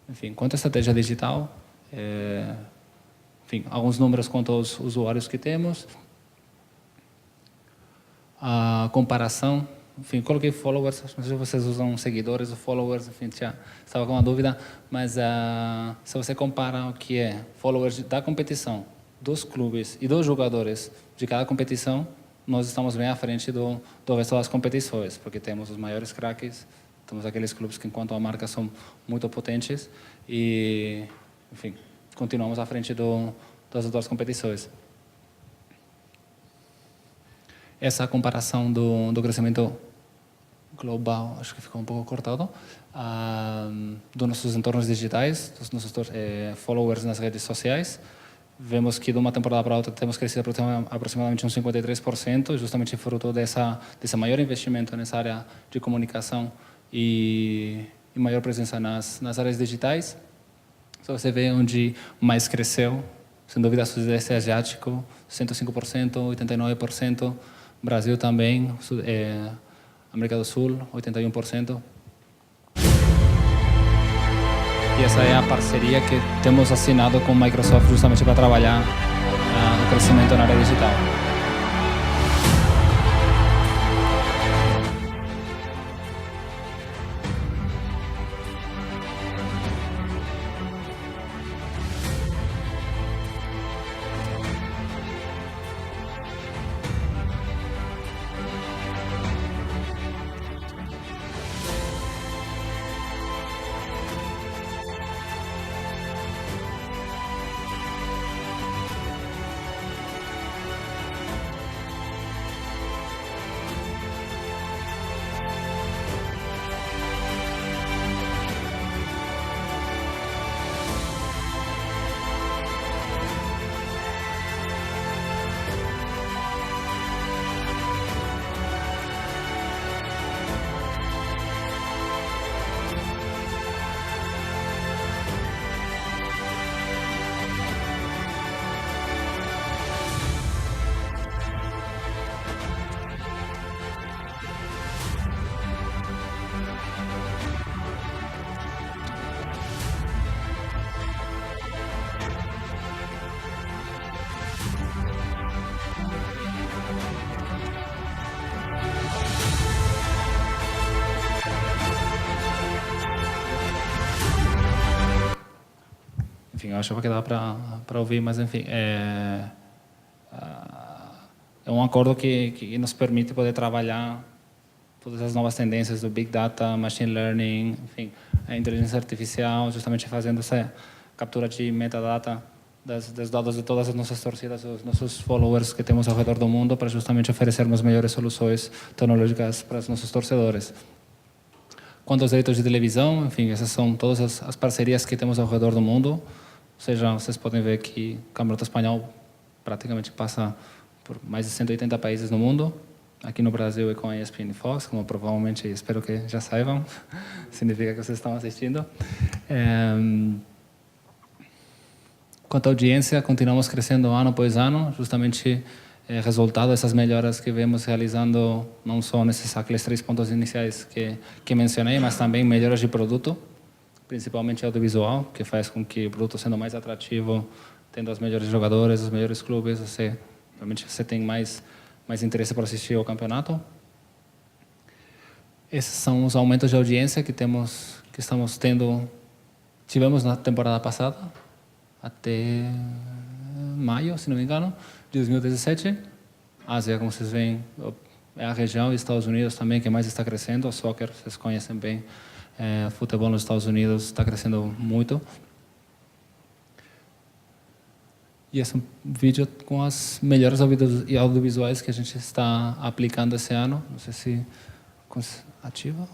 Enfim, quanto à estratégia digital, enfim, alguns números quanto aos usuários que temos. A comparação, enfim, coloquei followers, não sei se vocês usam seguidores ou followers, enfim, já estava com uma dúvida, mas se você compara o que é followers da competição, dos clubes e dos jogadores de cada competição, nós estamos bem à frente do resto das competições, porque temos os maiores craques, temos aqueles clubes que, enquanto a marca, são muito potentes e, enfim, continuamos à frente das outras competições. Essa comparação do crescimento global, acho que ficou um pouco cortado, dos nossos entornos digitais, dos nossos followers nas redes sociais. Vemos que de uma temporada para outra temos crescido aproximadamente uns 53%, justamente fruto desse maior investimento nessa área de comunicação e maior presença nas áreas digitais. Só você vê onde mais cresceu, sem dúvida, Sudeste Asiático, 105%, 89%, Brasil também, América do Sul, 81%. E essa é a parceria que temos assinado com a Microsoft justamente para trabalhar o crescimento na área digital. enfim, eu acho que dá para ouvir, mas enfim, é um acordo que nos permite poder trabalhar todas as novas tendências do Big Data, Machine Learning, enfim, a inteligência artificial, justamente fazendo essa captura de metadata dos dados de todas as nossas torcidas, os nossos followers que temos ao redor do mundo, para justamente oferecermos melhores soluções tecnológicas para os nossos torcedores. Quanto aos direitos de televisão, enfim, essas são todas as parcerias que temos ao redor do mundo. Ou seja, vocês podem ver que o Campeonato Espanhol praticamente passa por mais de 180 países no mundo. Aqui no Brasil é com a ESPN e Fox, como provavelmente, espero que já saibam, significa que vocês estão assistindo. Quanto à audiência, continuamos crescendo ano após ano, justamente resultado dessas melhoras que vemos realizando, não só aqueles 3 pontos iniciais que mencionei, mas também melhoras de produto, principalmente audiovisual, que faz com que o produto sendo mais atrativo, tendo os melhores jogadores, os melhores clubes, realmente você tem mais interesse por assistir ao campeonato. Esses são os aumentos de audiência que estamos tendo, tivemos na temporada passada, até maio, se não me engano, de 2017. Ásia, como vocês veem, é a região dos Estados Unidos também que mais está crescendo. O soccer, vocês conhecem bem, futebol nos Estados Unidos está crescendo muito. E esse é um vídeo com as melhores audiovisuais que a gente está aplicando esse ano. Não sei se ativa.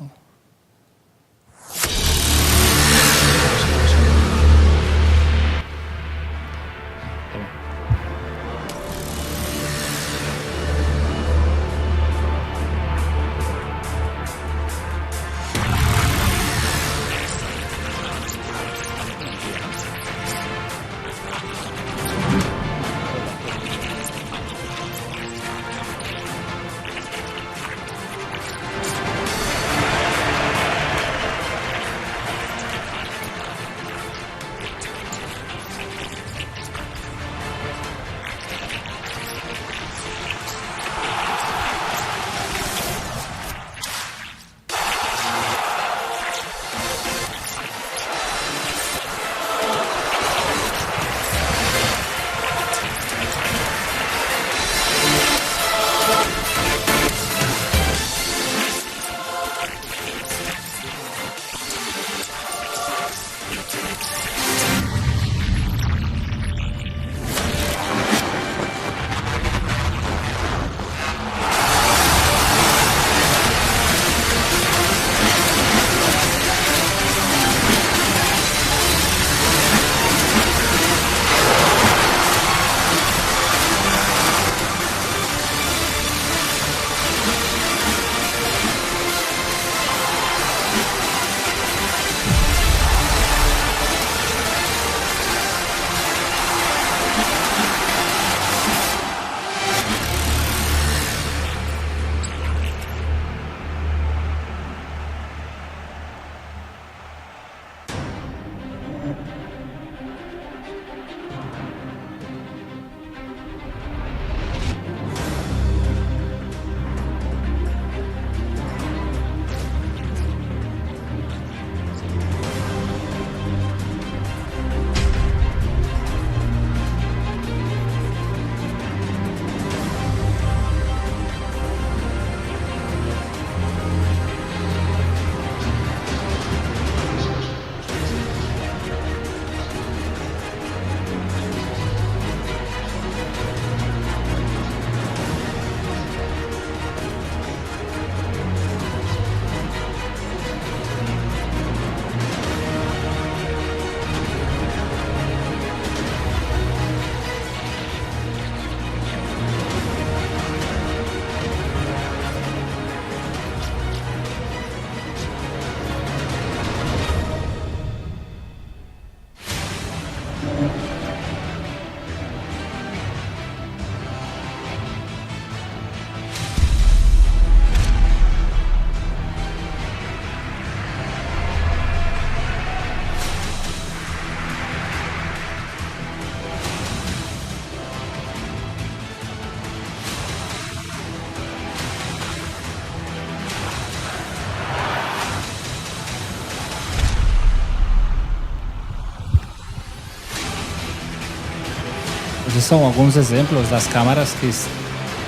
Esses são alguns exemplos das câmaras que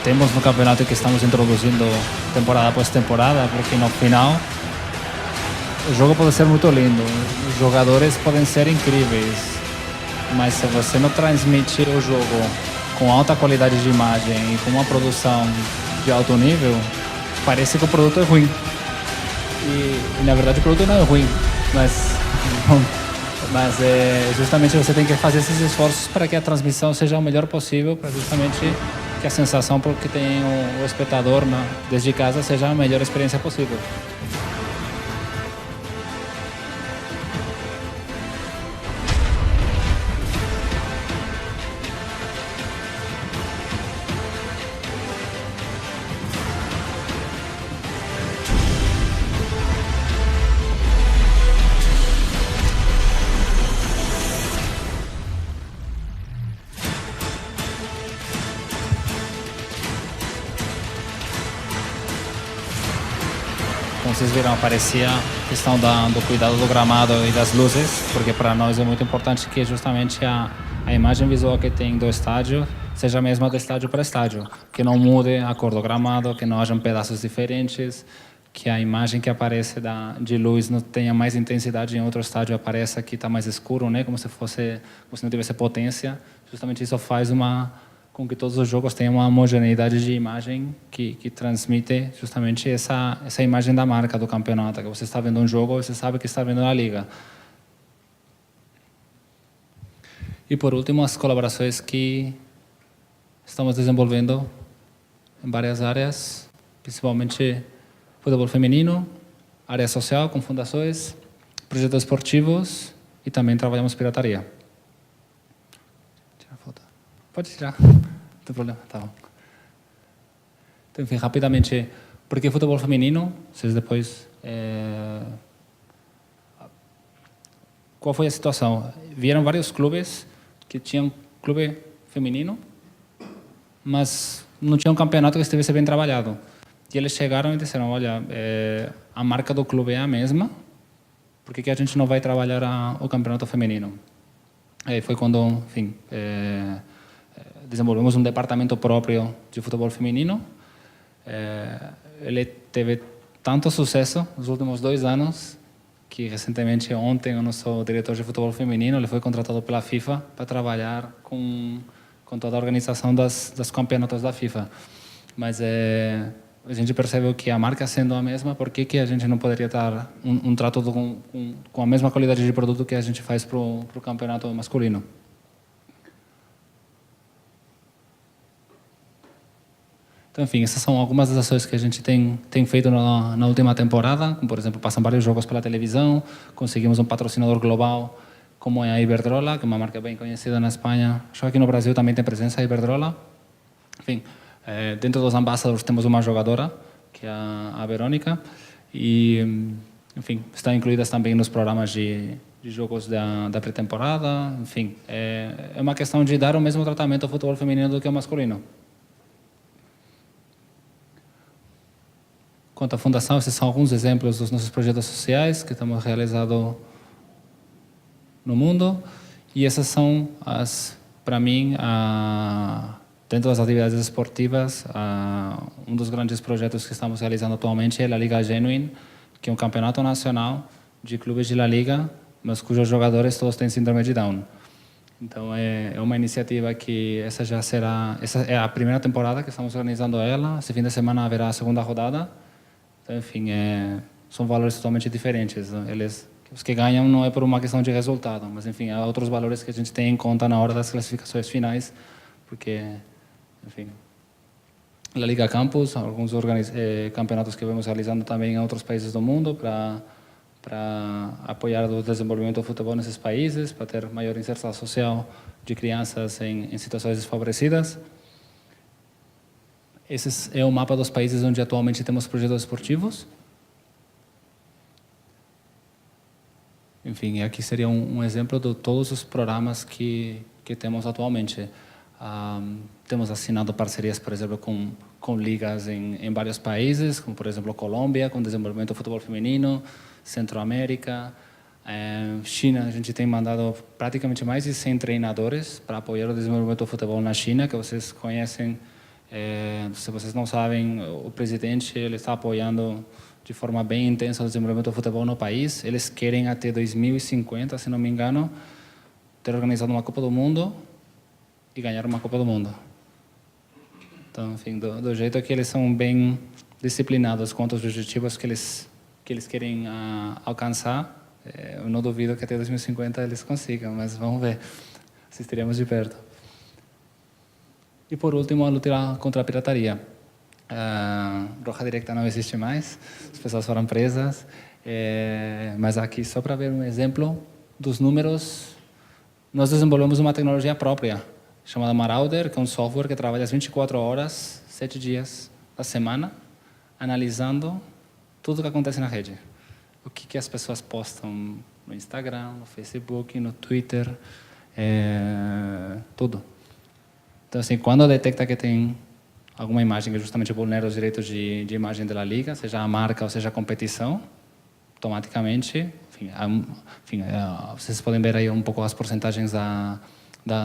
temos no campeonato e que estamos introduzindo temporada após temporada, porque no final o jogo pode ser muito lindo, os jogadores podem ser incríveis, mas se você não transmite o jogo com alta qualidade de imagem e com uma produção de alto nível, parece que o produto é ruim. E na verdade o produto não é ruim, mas justamente você tem que fazer esses esforços para que a transmissão seja o melhor possível, para justamente que a sensação que tem o espectador desde casa seja a melhor experiência possível. Como vocês viram, aparecia a questão do cuidado do gramado e das luzes, porque para nós é muito importante que justamente a imagem visual que tem do estádio seja a mesma do estádio para estádio, que não mude a cor do gramado, que não hajam pedaços diferentes, que a imagem que aparece de luz não tenha mais intensidade em outro estádio, apareça que está mais escuro, né? Como se não tivesse potência. Justamente isso faz com que todos os jogos tenham uma homogeneidade de imagem que transmite justamente essa imagem da marca do campeonato, que você está vendo um jogo, você sabe que está vendo a liga. E por último, as colaborações que estamos desenvolvendo em várias áreas, principalmente futebol feminino, área social com fundações, projetos esportivos e também trabalhamos pirataria. Tira a foto. Pode tirar, não tem problema. Tá bom. Então, enfim, rapidamente, por que futebol feminino? Vocês depois... Qual foi a situação? Vieram vários clubes que tinham clube feminino, mas não tinha um campeonato que estivesse bem trabalhado. E eles chegaram e disseram, olha, a marca do clube é a mesma, por que a gente não vai trabalhar o campeonato feminino? Aí foi quando, enfim, desenvolvemos um departamento próprio de futebol feminino. Ele teve tanto sucesso nos últimos 2 anos, que recentemente, ontem, o nosso diretor de futebol feminino ele foi contratado pela FIFA para trabalhar com toda a organização dos campeonatos da FIFA. Mas a gente percebeu que a marca sendo a mesma, por que a gente não poderia dar um trato com a mesma qualidade de produto que a gente faz para o campeonato masculino? Então, enfim, essas são algumas das ações que a gente tem feito na última temporada. Como, por exemplo, passam vários jogos pela televisão, conseguimos um patrocinador global, como é a Iberdrola, que é uma marca bem conhecida na Espanha. Acho que aqui no Brasil também tem presença a Iberdrola. Enfim, dentro dos ambassadors temos uma jogadora, que é a Verônica, e, enfim, estão incluídas também nos programas de jogos da pré-temporada. Enfim, é uma questão de dar o mesmo tratamento ao futebol feminino do que ao masculino. Quanto à fundação, esses são alguns exemplos dos nossos projetos sociais que estamos realizando no mundo. E essas são, para mim, dentro das atividades esportivas, um dos grandes projetos que estamos realizando atualmente é a Liga Genuine, que é um campeonato nacional de clubes de La Liga, mas cujos jogadores todos têm síndrome de Down. Então, é uma iniciativa que essa é a primeira temporada que estamos organizando ela. Esse fim de semana haverá a segunda rodada. Então, enfim, são valores totalmente diferentes. Os que ganham não é por uma questão de resultado, mas, enfim, há outros valores que a gente tem em conta na hora das classificações finais, porque, enfim, a Liga Campus, alguns campeonatos que vamos realizando também em outros países do mundo para apoiar o desenvolvimento do futebol nesses países, para ter maior inserção social de crianças em situações desfavorecidas. Esse é o mapa dos países onde atualmente temos projetos esportivos. Enfim, aqui seria um exemplo de todos os programas que temos atualmente. Temos assinado parcerias, por exemplo, com ligas em vários países, como, por exemplo, Colômbia, com desenvolvimento do futebol feminino, Centro-América, China, a gente tem mandado praticamente mais de 100 treinadores para apoiar o desenvolvimento do futebol na China, que vocês conhecem. Se vocês não sabem, o presidente ele está apoiando de forma bem intensa o desenvolvimento do futebol no país. Eles querem até 2050, se não me engano, ter organizado uma Copa do Mundo e ganhar uma Copa do Mundo. Então, enfim, do jeito que eles são bem disciplinados quanto aos objetivos que eles querem alcançar, eu não duvido que até 2050 eles consigam, mas vamos ver, assistiremos de perto. E por último, a luta contra a pirataria. Roja Directa não existe mais, as pessoas foram presas, mas aqui só para ver um exemplo dos números, nós desenvolvemos uma tecnologia própria, chamada Marauder, que é um software que trabalha as 24 horas, 7 dias da semana, analisando tudo o que acontece na rede. O que as pessoas postam no Instagram, no Facebook, no Twitter, tudo. Então, assim, quando detecta que tem alguma imagem que justamente vulnera os direitos de imagem da liga, seja a marca ou seja a competição, automaticamente, enfim, vocês podem ver aí um pouco as porcentagens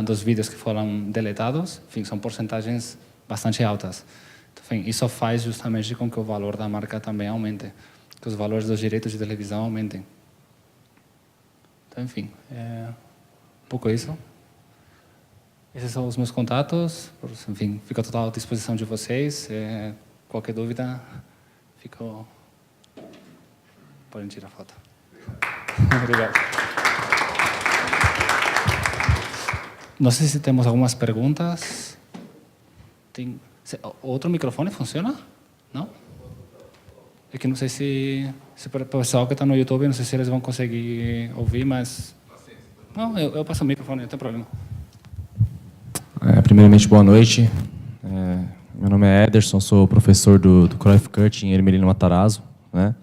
dos vídeos que foram deletados, enfim, são porcentagens bastante altas. Então, enfim, isso faz justamente com que o valor da marca também aumente, que os valores dos direitos de televisão aumentem. Então, enfim, um pouco isso. Esses são os meus contatos. Enfim, fico à total disposição de vocês. Qualquer dúvida, podem tirar foto. Obrigado. Não sei se temos algumas perguntas. Outro microfone funciona? Não? É que não sei se para o pessoal que está no YouTube, não sei se eles vão conseguir ouvir, mas... Não, eu passo o microfone, não tem problema. Primeiramente, boa noite. Meu nome é Ederson, sou professor do Cruyff Kurt em Ermelino Matarazzo, né?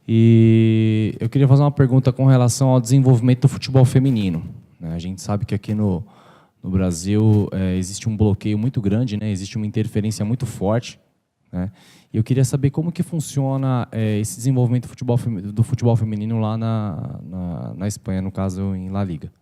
E eu queria fazer uma pergunta com relação ao desenvolvimento do futebol feminino, né? A gente sabe que aqui no Brasil existe um bloqueio muito grande, né? Existe uma interferência muito forte, né? E eu queria saber como que funciona esse desenvolvimento do futebol feminino lá na Espanha, no caso em La Liga.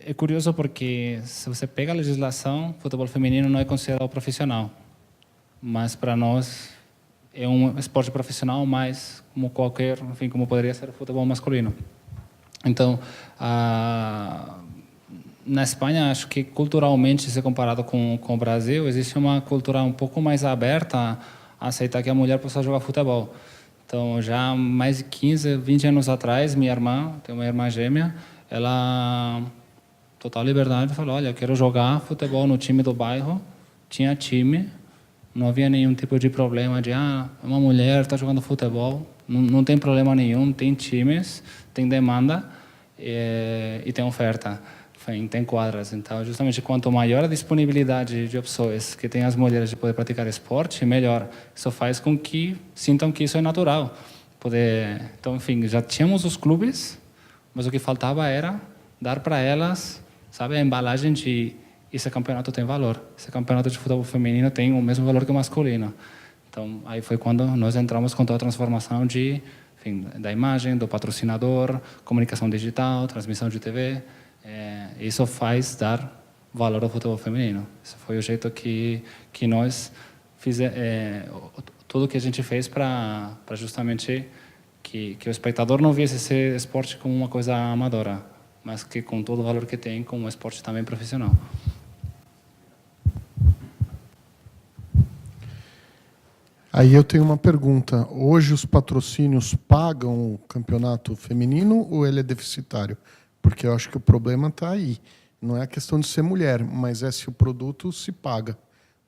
É curioso porque se você pega a legislação, o futebol feminino não é considerado profissional, mas para nós é um esporte profissional, mais como qualquer, enfim, como poderia ser o futebol masculino. Então, na Espanha, acho que culturalmente, se comparado com o Brasil, existe uma cultura um pouco mais aberta a aceitar que a mulher possa jogar futebol. Então, já mais de 15, 20 anos atrás, minha irmã, tem uma irmã gêmea, ela, total liberdade, falou, olha, eu quero jogar futebol no time do bairro. Tinha time, não havia nenhum tipo de problema de, uma mulher está jogando futebol, não tem problema nenhum, tem times, tem demanda e tem oferta, enfim, tem quadras. Então, justamente, quanto maior a disponibilidade de opções que tem as mulheres de poder praticar esporte, melhor. Isso faz com que sintam que isso é natural. Então, enfim, já tínhamos os clubes, mas o que faltava era dar para elas, sabe, a embalagem de esse campeonato tem valor. Esse campeonato de futebol feminino tem o mesmo valor que o masculino. Então, aí foi quando nós entramos com toda a transformação da imagem, do patrocinador, comunicação digital, transmissão de TV. Isso faz dar valor ao futebol feminino. Esse foi o jeito que nós fizemos, tudo que a gente fez para justamente que o espectador não visse esse esporte como uma coisa amadora, mas que com todo o valor que tem, como um esporte também profissional. Aí eu tenho uma pergunta. Hoje os patrocínios pagam o campeonato feminino ou ele é deficitário? Porque eu acho que o problema está aí. Não é a questão de ser mulher, mas é se o produto se paga.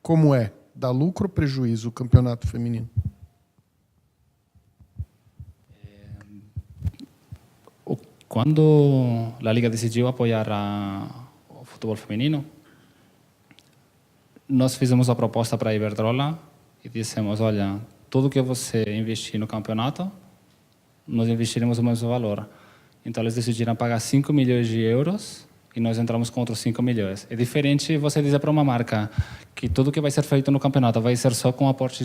Como é? Dá lucro ou prejuízo o campeonato feminino? Quando a Liga decidiu apoiar o futebol feminino, nós fizemos a proposta para a Iberdrola e dissemos, olha, tudo que você investir no campeonato, nós investiremos o mesmo valor. Então, eles decidiram pagar 5 milhões de euros e nós entramos com outros 5 milhões. É diferente você dizer para uma marca que tudo que vai ser feito no campeonato vai ser só com o aporte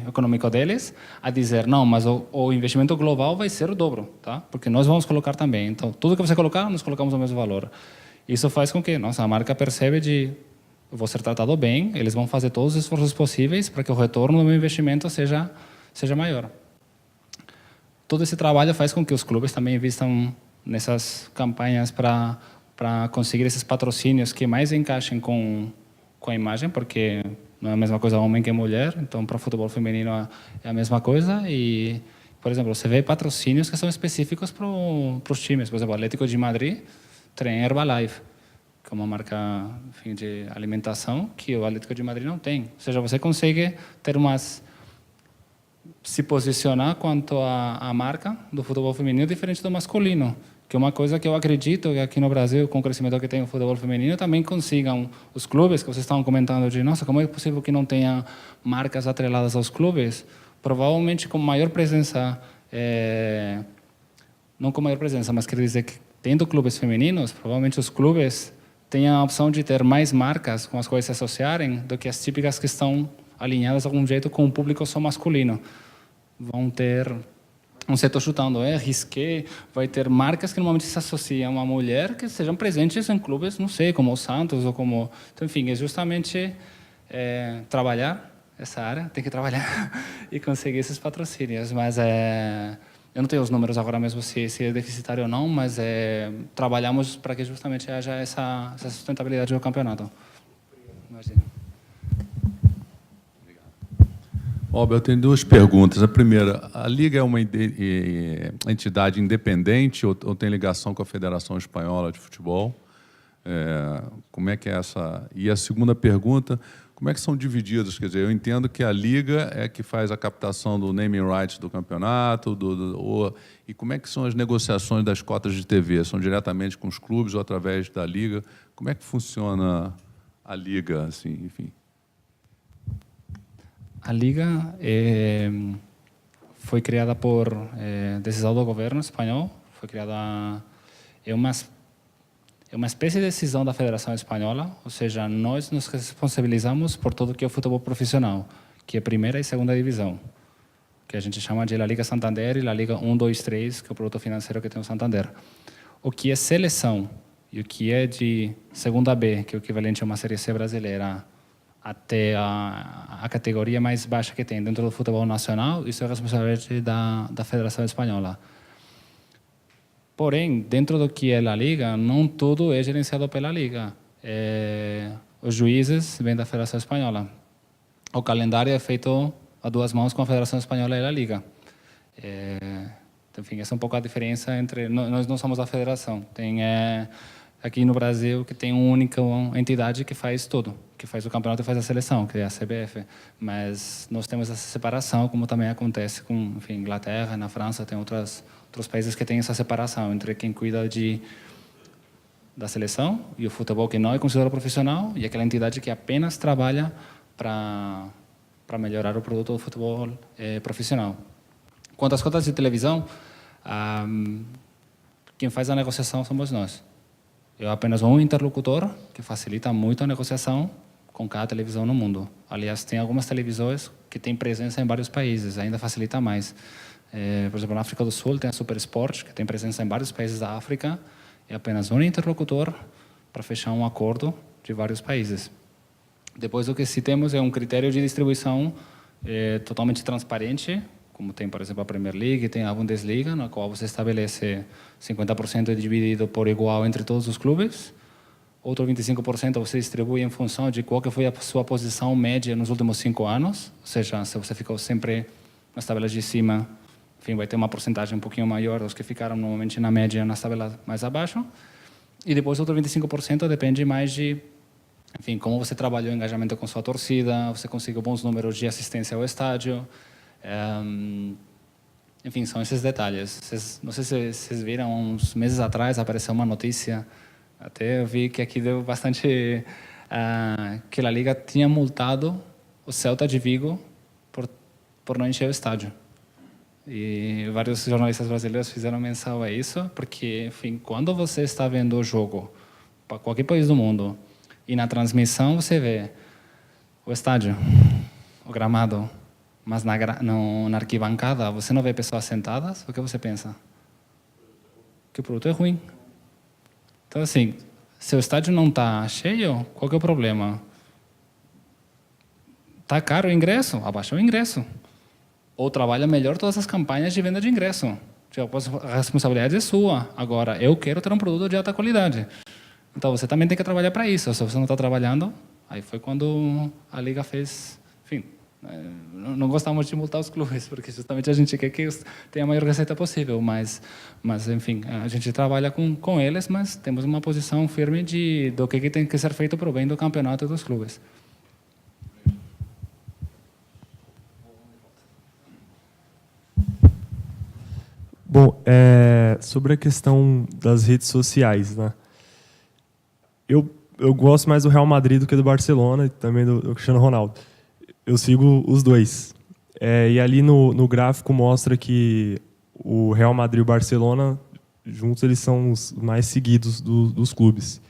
econômico deles, a dizer, não, mas o investimento global vai ser o dobro, tá? Porque nós vamos colocar também. Então, tudo que você colocar, nós colocamos o mesmo valor. Isso faz com que nossa, a marca percebe de eu vou ser tratado bem, eles vão fazer todos os esforços possíveis para que o retorno do meu investimento seja maior. Todo esse trabalho faz com que os clubes também investam nessas campanhas para conseguir esses patrocínios que mais encaixem com a imagem, porque não é a mesma coisa homem que mulher, então para o futebol feminino é a mesma coisa. E, por exemplo, você vê patrocínios que são específicos para os times. Por exemplo, o Atlético de Madrid tem Herbalife, que é uma marca, enfim, de alimentação que o Atlético de Madrid não tem. Ou seja, você consegue ter se posicionar quanto à marca do futebol feminino diferente do masculino, que é uma coisa que eu acredito que aqui no Brasil, com o crescimento que tem o futebol feminino, também consigam os clubes, que vocês estavam comentando de, nossa, como é possível que não tenha marcas atreladas aos clubes? Provavelmente com maior presença, não com maior presença, mas quer dizer que tendo clubes femininos, provavelmente os clubes têm a opção de ter mais marcas com as quais se associarem do que as típicas que estão alinhadas de algum jeito com o público só masculino. Vão ser, estou chutando, Risqué, vai ter marcas que normalmente se associam a mulher que sejam presentes em clubes, não sei, como o Santos ou como... Então, enfim, é justamente trabalhar essa área, tem que trabalhar e conseguir esses patrocínios, mas eu não tenho os números agora mesmo se é deficitário ou não, mas trabalhamos para que justamente haja essa sustentabilidade do campeonato. Imagina. Bob, eu tenho duas perguntas. A primeira, a Liga é uma entidade independente ou tem ligação com a Federação Espanhola de Futebol? Como é que é essa? E a segunda pergunta, como é que são divididos? Quer dizer, eu entendo que a Liga é que faz a captação do naming rights do campeonato, e como é que são as negociações das cotas de TV? São diretamente com os clubes ou através da Liga? Como é que funciona a Liga, assim, enfim? A Liga foi criada por decisão do governo espanhol. Foi criada é uma espécie de decisão da Federação Espanhola, ou seja, nós nos responsabilizamos por tudo que é o futebol profissional, que é primeira e segunda divisão, que a gente chama de La Liga Santander e La Liga 1, 2, 3, que é o produto financeiro que tem o Santander. O que é seleção e o que é de segunda B, que é o equivalente a uma Série C brasileira, até a categoria mais baixa que tem dentro do futebol nacional, isso é responsabilidade da Federação Espanhola. Porém, dentro do que é a Liga, não tudo é gerenciado pela Liga. Os juízes vêm da Federação Espanhola. O calendário é feito a duas mãos com a Federação Espanhola e a Liga. Enfim, essa é um pouco a diferença entre... Nós não somos a federação. Tem... aqui no Brasil, que tem uma única entidade que faz tudo, que faz o campeonato e faz a seleção, que é a CBF. Mas nós temos essa separação, como também acontece com, enfim, Inglaterra, na França, tem outros países que têm essa separação entre quem cuida da seleção e o futebol que não é considerado profissional e aquela entidade que apenas trabalha para melhorar o produto do futebol profissional. Quanto às cotas de televisão, quem faz a negociação somos nós. Eu apenas um interlocutor que facilita muito a negociação com cada televisão no mundo. Aliás, tem algumas televisões que têm presença em vários países, ainda facilita mais. Por exemplo, na África do Sul tem a Super Sport, que tem presença em vários países da África, e apenas um interlocutor para fechar um acordo de vários países. Depois, o que sim temos é um critério de distribuição totalmente transparente, como tem, por exemplo, a Premier League, tem a Bundesliga, na qual você estabelece 50% dividido por igual entre todos os clubes, outro 25% você distribui em função de qual que foi a sua posição média nos últimos 5 anos, ou seja, se você ficou sempre nas tabelas de cima, enfim, vai ter uma porcentagem um pouquinho maior dos que ficaram normalmente na média nas tabelas mais abaixo, e depois outro 25% depende mais de, enfim, como você trabalhou o engajamento com sua torcida, você conseguiu bons números de assistência ao estádio. Enfim, são esses detalhes. Não sei se vocês viram, uns meses atrás apareceu uma notícia, até eu vi que aqui deu bastante, que a Liga tinha multado o Celta de Vigo por não encher o estádio. E vários jornalistas brasileiros fizeram menção a isso, porque, enfim, quando você está vendo o jogo para qualquer país do mundo. E na transmissão você vê o estádio, o gramado, mas na arquibancada você não vê pessoas sentadas. O que você pensa? Que o produto é ruim. Então, assim, se o estádio não está cheio, qual que é o problema? Está caro o ingresso? Abaixa o ingresso. Ou trabalha melhor todas as campanhas de venda de ingresso. A responsabilidade é sua. Agora, eu quero ter um produto de alta qualidade. Então, você também tem que trabalhar para isso. Se você não está trabalhando, aí foi quando a Liga fez... Enfim, não gostamos de multar os clubes, porque justamente a gente quer que tenha a maior receita possível. Mas enfim, a gente trabalha com eles, mas temos uma posição firme do que tem que ser feito para o bem do campeonato e dos clubes. Bom, sobre a questão das redes sociais, né? Eu gosto mais do Real Madrid do que do Barcelona e também do Cristiano Ronaldo. Eu sigo os dois. E ali no gráfico mostra que o Real Madrid e o Barcelona, juntos, eles são os mais seguidos dos clubes.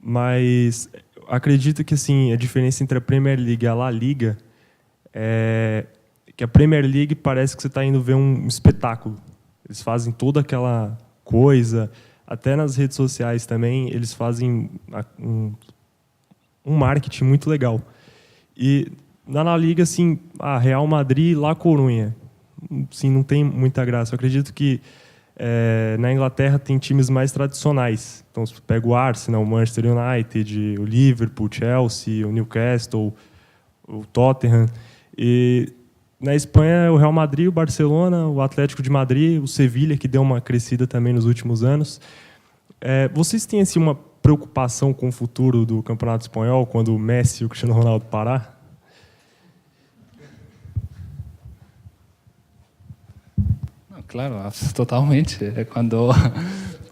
Mas acredito que assim, a diferença entre a Premier League e a La Liga é que a Premier League parece que você está indo ver um espetáculo. Eles fazem toda aquela coisa, até nas redes sociais também, eles fazem um marketing muito legal. E na La Liga, assim, Real Madrid, La Coruña, assim, não tem muita graça. Eu acredito que na Inglaterra tem times mais tradicionais. Então, você pega o Arsenal, o Manchester United, o Liverpool, o Chelsea, o Newcastle, o Tottenham. E na Espanha é o Real Madrid, o Barcelona, o Atlético de Madrid, o Sevilla, que deu uma crescida também nos últimos anos. Vocês têm assim, uma preocupação com o futuro do Campeonato Espanhol, quando o Messi e o Cristiano Ronaldo parar? Claro, totalmente.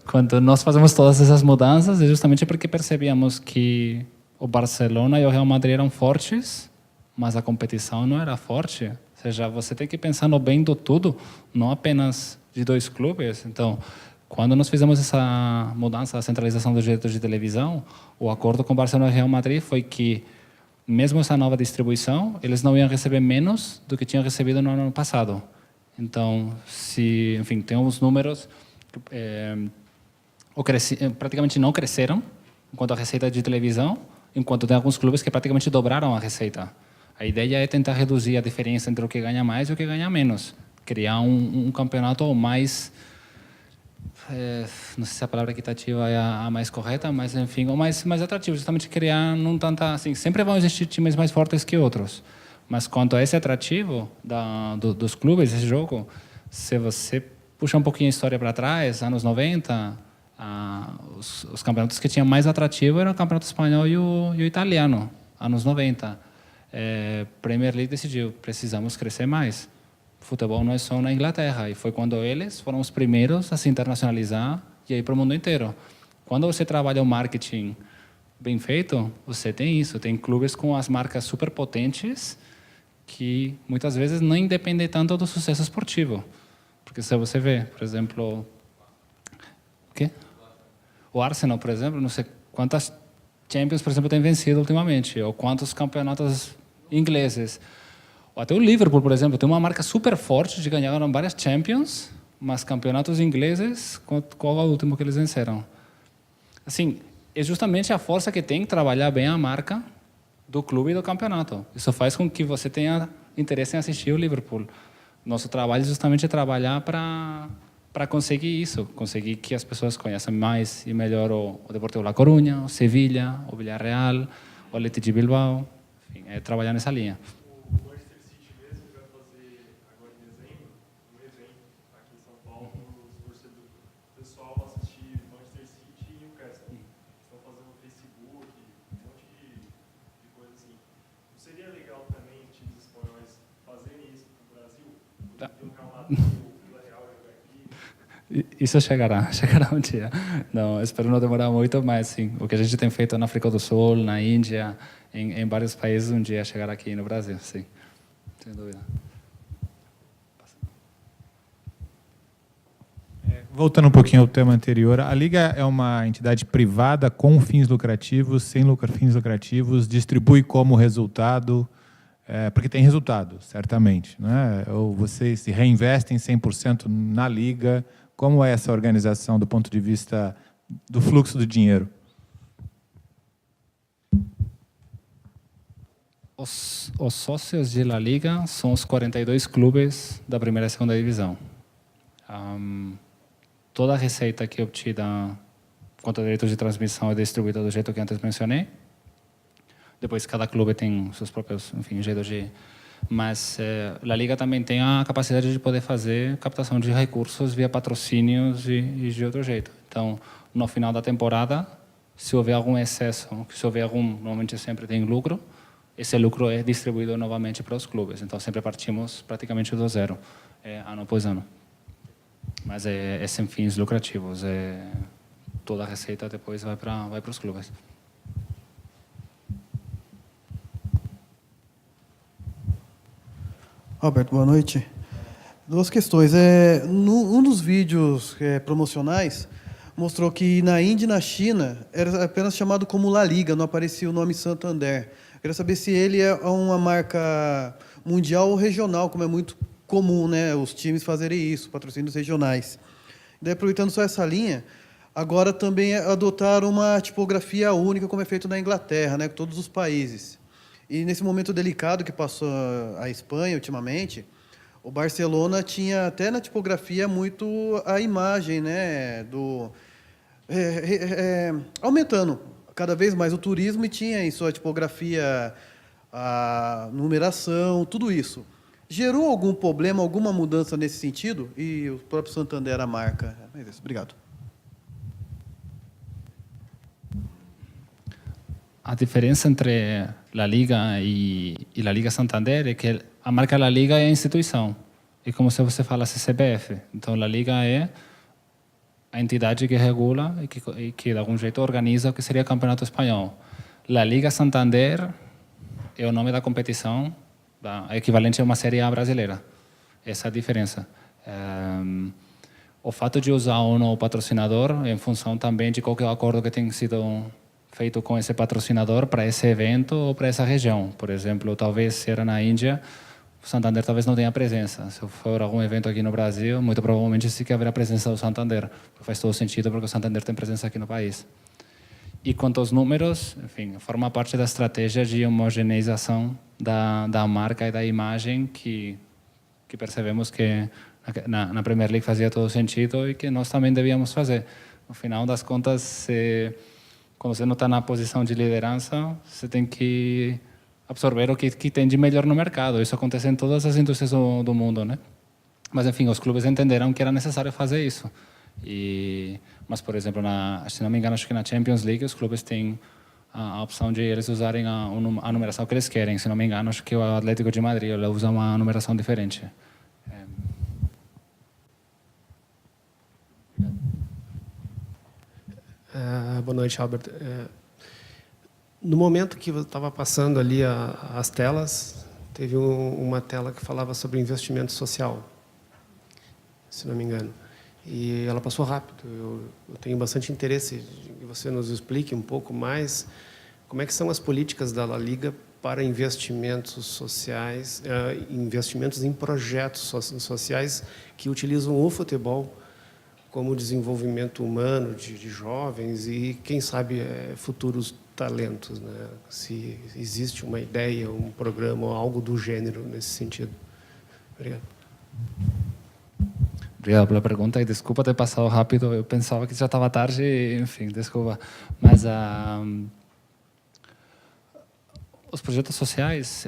Quando nós fazemos todas essas mudanças, é justamente porque percebíamos que o Barcelona e o Real Madrid eram fortes, mas a competição não era forte. Ou seja, você tem que pensar no bem do todo, não apenas de dois clubes. Então, quando nós fizemos essa mudança, a centralização dos direitos de televisão, o acordo com o Barcelona e o Real Madrid foi que, mesmo essa nova distribuição, eles não iam receber menos do que tinham recebido no ano passado. Então, enfim, tem uns números praticamente não cresceram enquanto a receita de televisão, enquanto tem alguns clubes que praticamente dobraram a receita. A ideia é tentar reduzir a diferença entre o que ganha mais e o que ganha menos. Criar um campeonato mais... não sei se a palavra equitativa é a mais correta, mas, enfim, o mais atrativo. Justamente criar, não tanta... Assim, sempre vão existir times mais fortes que outros. Mas quanto a esse atrativo dos clubes, esse jogo, se você puxa um pouquinho a história para trás, anos 90, os campeonatos que tinham mais atrativo eram o Campeonato Espanhol e o Italiano, anos 90. Premier League decidiu, precisamos crescer mais. Futebol não é só na Inglaterra, e foi quando eles foram os primeiros a se internacionalizar e ir para o mundo inteiro. Quando você trabalha o marketing bem feito, você tem isso, tem clubes com as marcas super potentes que muitas vezes nem dependem tanto do sucesso esportivo. Porque se você vê, por exemplo, o Arsenal, por exemplo, não sei quantas Champions, por exemplo, tem vencido ultimamente, ou quantos campeonatos ingleses. Ou até o Liverpool, por exemplo, tem uma marca super forte de ganharam várias Champions, mas campeonatos ingleses, qual é o último que eles venceram? Assim, é justamente a força que tem trabalhar bem a marca do clube e do campeonato. Isso faz com que você tenha interesse em assistir o Liverpool. Nosso trabalho é justamente trabalhar para conseguir isso, conseguir que as pessoas conheçam mais e melhor o Deportivo La Coruña, o Sevilla, o Villarreal, o Athletic de Bilbao, enfim, trabalhar nessa linha. O Manchester City mesmo vai fazer agora em dezembro um evento aqui em São Paulo para o pessoal assistir Manchester City e Newcastle. Estão fazendo no Facebook, um monte de coisa assim. Não seria legal também times espanhóis fazerem isso para o Brasil? Tá. Colocar um lado do Villarreal jogar aqui. Isso chegará um dia. Não, espero não demorar muito, mas sim, o que a gente tem feito na África do Sul, na Índia, em vários países, um dia chegará aqui no Brasil, sim, sem dúvida. Voltando um pouquinho ao tema anterior, a Liga é uma entidade privada com fins lucrativos, sem fins lucrativos, distribui como resultado, porque tem resultado, certamente, né? Ou vocês se reinvestem 100% na Liga? Como é essa organização do ponto de vista do fluxo do dinheiro? Os sócios de La Liga são os 42 clubes da primeira e segunda divisão. Toda a receita que é obtida quanto a direitos de transmissão é distribuída do jeito que antes mencionei. Depois, cada clube tem seus próprios, enfim, jeitos de... Mas a Liga também tem a capacidade de poder fazer captação de recursos via patrocínios e de outro jeito. Então, no final da temporada, se houver algum excesso, normalmente sempre tem lucro, esse lucro é distribuído novamente para os clubes. Então, sempre partimos praticamente do zero, ano após ano. Mas é sem fins lucrativos. Toda a receita depois vai para os clubes. Roberto, boa noite. Duas questões. Um dos vídeos promocionais mostrou que na Índia e na China era apenas chamado como La Liga, não aparecia o nome Santander. Queria saber se ele é uma marca mundial ou regional, como é muito comum, né, os times fazerem isso, patrocínios regionais. Daí, aproveitando só essa linha, agora também adotaram uma tipografia única, como é feito na Inglaterra, né, com todos os países. E nesse momento delicado que passou a Espanha ultimamente, o Barcelona tinha até na tipografia muito a imagem, né, aumentando cada vez mais o turismo, e tinha em sua tipografia a numeração, tudo isso. Gerou algum problema, alguma mudança nesse sentido? E o próprio Santander, a marca. É isso. Obrigado. A diferença entre La Liga e La Liga Santander é que a marca La Liga é a instituição. É como se você falasse CBF. Então, La Liga é a entidade que regula e que de algum jeito organiza o que seria o Campeonato Espanhol. La Liga Santander é o nome da competição, equivalente a uma Série A brasileira. Essa é a diferença. O fato de usar ou não o patrocinador é em função também de qual é o acordo que tem sido feito com esse patrocinador para esse evento ou para essa região. Por exemplo, talvez se era na Índia, o Santander talvez não tenha presença. Se for algum evento aqui no Brasil, muito provavelmente sim que haverá presença do Santander. Faz todo sentido porque o Santander tem presença aqui no país. E quanto aos números, enfim, forma parte da estratégia de homogeneização da marca e da imagem que percebemos que na Premier League fazia todo sentido e que nós também devíamos fazer. No final das contas, quando você não está na posição de liderança, você tem que absorver o que tem de melhor no mercado. Isso acontece em todas as indústrias do mundo, né? Mas, enfim, os clubes entenderam que era necessário fazer isso. Mas, por exemplo, se não me engano, acho que na Champions League os clubes têm a opção de eles usarem a numeração que eles querem. Se não me engano, acho que o Atlético de Madrid ele usa uma numeração diferente. Boa noite, Albert. No momento que estava passando ali as telas, teve uma tela que falava sobre investimento social, se não me engano. E ela passou rápido. Eu tenho bastante interesse em que você nos explique um pouco mais como é que são as políticas da La Liga para investimentos sociais, investimentos em projetos sociais que utilizam o futebol como desenvolvimento humano de jovens e, quem sabe, futuros talentos, né? Se existe uma ideia, um programa ou algo do gênero nesse sentido. Obrigado. Obrigado pela pergunta e desculpa ter passado rápido. Eu pensava que já estava tarde, enfim, desculpa. Mas os projetos sociais,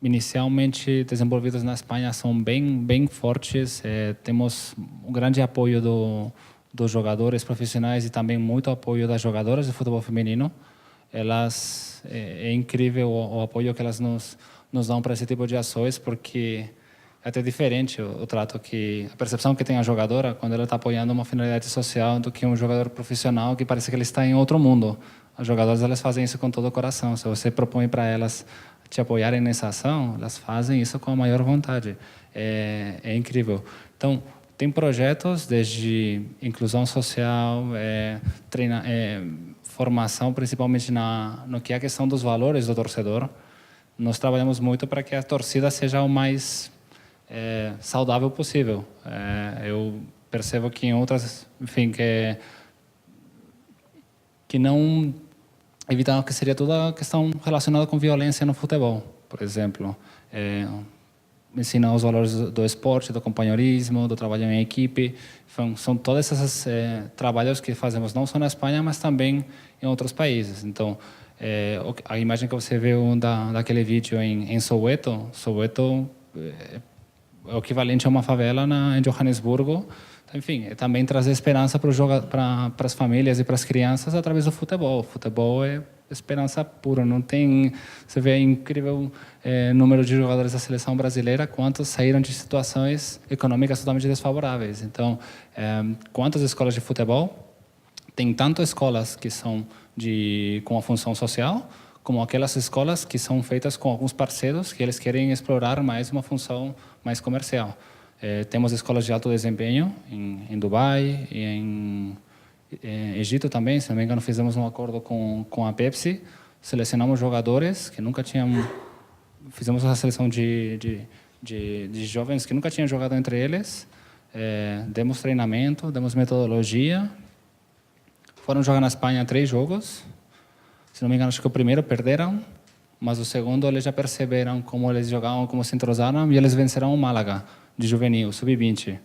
inicialmente desenvolvidos na Espanha, são bem fortes. Temos um grande apoio dos jogadores profissionais e também muito apoio das jogadoras de futebol feminino. É incrível o apoio que elas nos dão para esse tipo de ações, porque é até diferente o trato a percepção que tem a jogadora quando ela está apoiando uma finalidade social do que um jogador profissional que parece que ele está em outro mundo. As jogadoras elas fazem isso com todo o coração. Se você propõe para elas te apoiarem nessa ação, elas fazem isso com a maior vontade. É incrível. Então, tem projetos desde inclusão social, formação, principalmente no que é a questão dos valores do torcedor. Nós trabalhamos muito para que a torcida seja o mais saudável possível. Eu percebo que em outras, enfim, que não evitar que seria toda a questão relacionada com violência no futebol, por exemplo. Ensinar os valores do esporte, do companheirismo, do trabalho em equipe. São todos esses trabalhos que fazemos não só na Espanha, mas também em outros países. Então, a imagem que você viu daquele vídeo em Soweto é o equivalente a uma favela em Johannesburgo. Enfim, também trazer esperança para as famílias e para as crianças através do futebol. O futebol é esperança pura. Não tem, você vê incrível número de jogadores da seleção brasileira, quantos saíram de situações econômicas totalmente desfavoráveis. Então, quantas escolas de futebol? Tem tanto escolas que são com a função social, como aquelas escolas que são feitas com alguns parceiros que eles querem explorar mais uma função mais comercial. Temos escolas de alto desempenho em Dubai e em Egito também, se não me engano, fizemos um acordo com a Pepsi, selecionamos jogadores que nunca tinham, fizemos uma seleção de jovens que nunca tinham jogado entre eles, demos treinamento, demos metodologia, foram jogar na Espanha 3 jogos, se não me engano, acho que o primeiro perderam, mas o segundo eles já perceberam como eles jogavam, como se entrosaram, e eles venceram o Málaga de juvenil, sub-20. Ou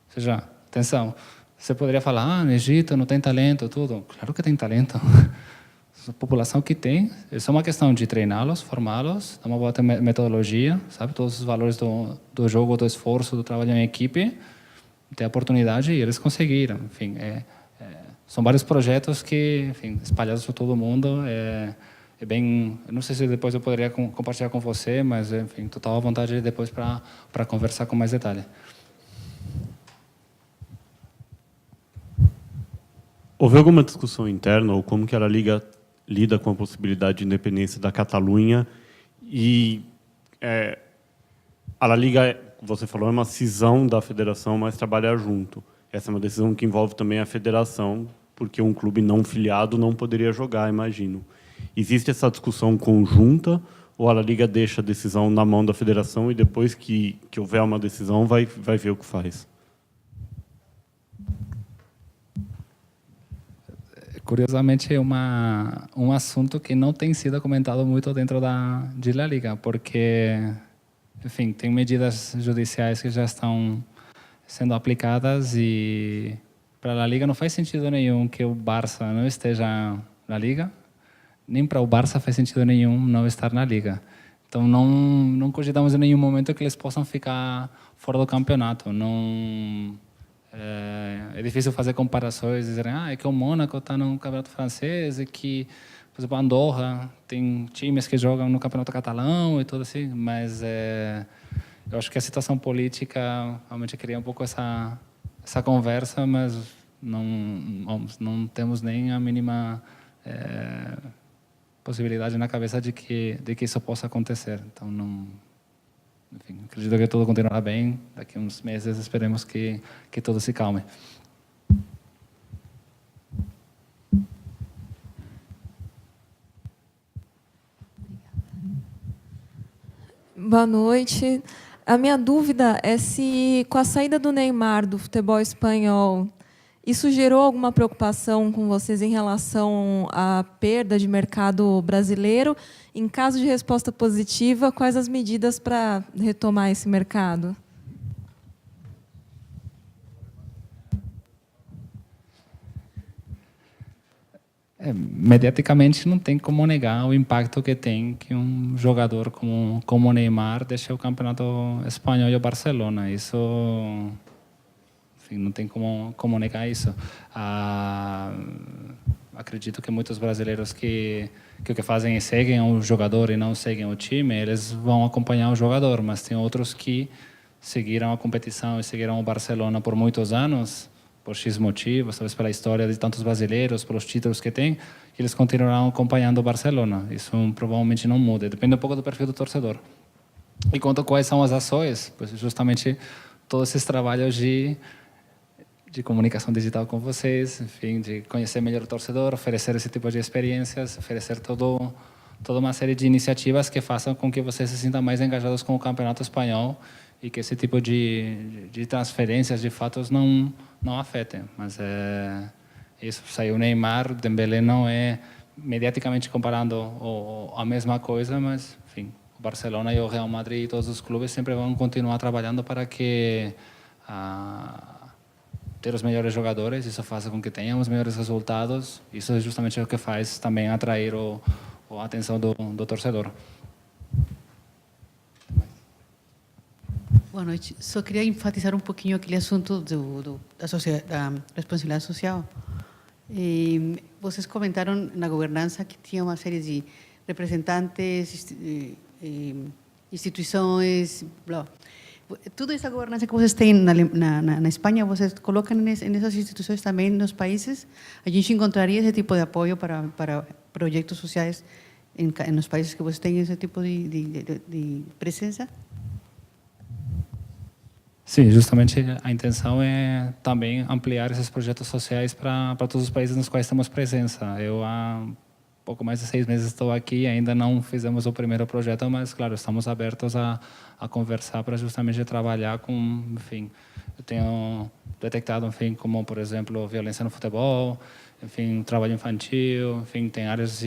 seja, atenção, você poderia falar, no Egito não tem talento, tudo. Claro que tem talento. A população que tem, é só uma questão de treiná-los, formá-los, dar uma boa metodologia, sabe? Todos os valores do jogo, do esforço, do trabalho em equipe, ter a oportunidade e eles conseguiram. Enfim, são vários projetos que, enfim, espalhados por todo mundo. É bem, não sei se depois eu poderia compartilhar com você, mas, enfim, total à vontade depois para conversar com mais detalhe. Houve alguma discussão interna ou como que a La Liga lida com a possibilidade de independência da Catalunha? E a La Liga, você falou, é uma cisão da federação, mas trabalha junto. Essa é uma decisão que envolve também a federação, porque um clube não filiado não poderia jogar, imagino. Existe essa discussão conjunta ou a La Liga deixa a decisão na mão da federação e depois que houver uma decisão vai ver o que faz? Curiosamente, é um assunto que não tem sido comentado muito dentro de La Liga, porque, enfim, tem medidas judiciais que já estão sendo aplicadas e para a La Liga não faz sentido nenhum que o Barça não esteja na Liga, nem para o Barça faz sentido nenhum não estar na Liga. Então, não cogitamos em nenhum momento que eles possam ficar fora do campeonato. É difícil fazer comparações, dizer é que o Mônaco está no campeonato francês e que, por exemplo, Andorra tem times que jogam no campeonato catalão e tudo assim, mas eu acho que a situação política realmente cria um pouco essa conversa, mas não temos nem a mínima possibilidade na cabeça de que isso possa acontecer. Então, enfim, acredito que tudo continuará bem. Daqui a uns meses esperemos que tudo se calme. Boa noite. A minha dúvida é se, com a saída do Neymar do futebol espanhol, isso gerou alguma preocupação com vocês em relação à perda de mercado brasileiro? Em caso de resposta positiva, quais as medidas para retomar esse mercado? Mediaticamente, não tem como negar o impacto que tem que um jogador como o Neymar deixe o campeonato espanhol e o Barcelona. Isso, enfim, não tem como negar isso. Acredito que muitos brasileiros que o que fazem é seguem o jogador e não seguem o time, eles vão acompanhar o jogador, mas tem outros que seguiram a competição e seguiram o Barcelona por muitos anos, por X motivos, talvez pela história de tantos brasileiros, pelos títulos que tem, que eles continuarão acompanhando o Barcelona. Isso provavelmente não muda, depende um pouco do perfil do torcedor. E quanto a quais são as ações, pois justamente todos esses trabalhos de comunicação digital com vocês, enfim, de conhecer melhor o torcedor, oferecer esse tipo de experiências, oferecer toda uma série de iniciativas que façam com que vocês se sintam mais engajados com o campeonato espanhol e que esse tipo de transferências, de fatos, não afetem. Mas isso, saiu o Neymar, o Dembélé não é, mediaticamente comparando, a mesma coisa, mas, enfim, o Barcelona e o Real Madrid e todos os clubes sempre vão continuar trabalhando para que ter os melhores jogadores, isso faça com que tenham os melhores resultados, isso é justamente o que faz também atrair a atenção do torcedor. Boa noite. Só queria enfatizar um pouquinho aquele assunto da responsabilidade social. Vocês comentaram na governança que tinha uma série de representantes, instituições, blá. Toda essa governança que vocês têm na Espanha, vocês colocam nessas instituições também nos países? A gente encontraria esse tipo de apoio para projetos sociais nos países que vocês têm esse tipo de presença? Sim, justamente a intenção é também ampliar esses projetos sociais para todos os países nos quais temos presença. Eu há pouco mais de 6 meses estou aqui, ainda não fizemos o primeiro projeto, mas, claro, estamos abertos a conversar para justamente trabalhar com, enfim, eu tenho detectado, enfim, como, por exemplo, violência no futebol, enfim, trabalho infantil, enfim, tem áreas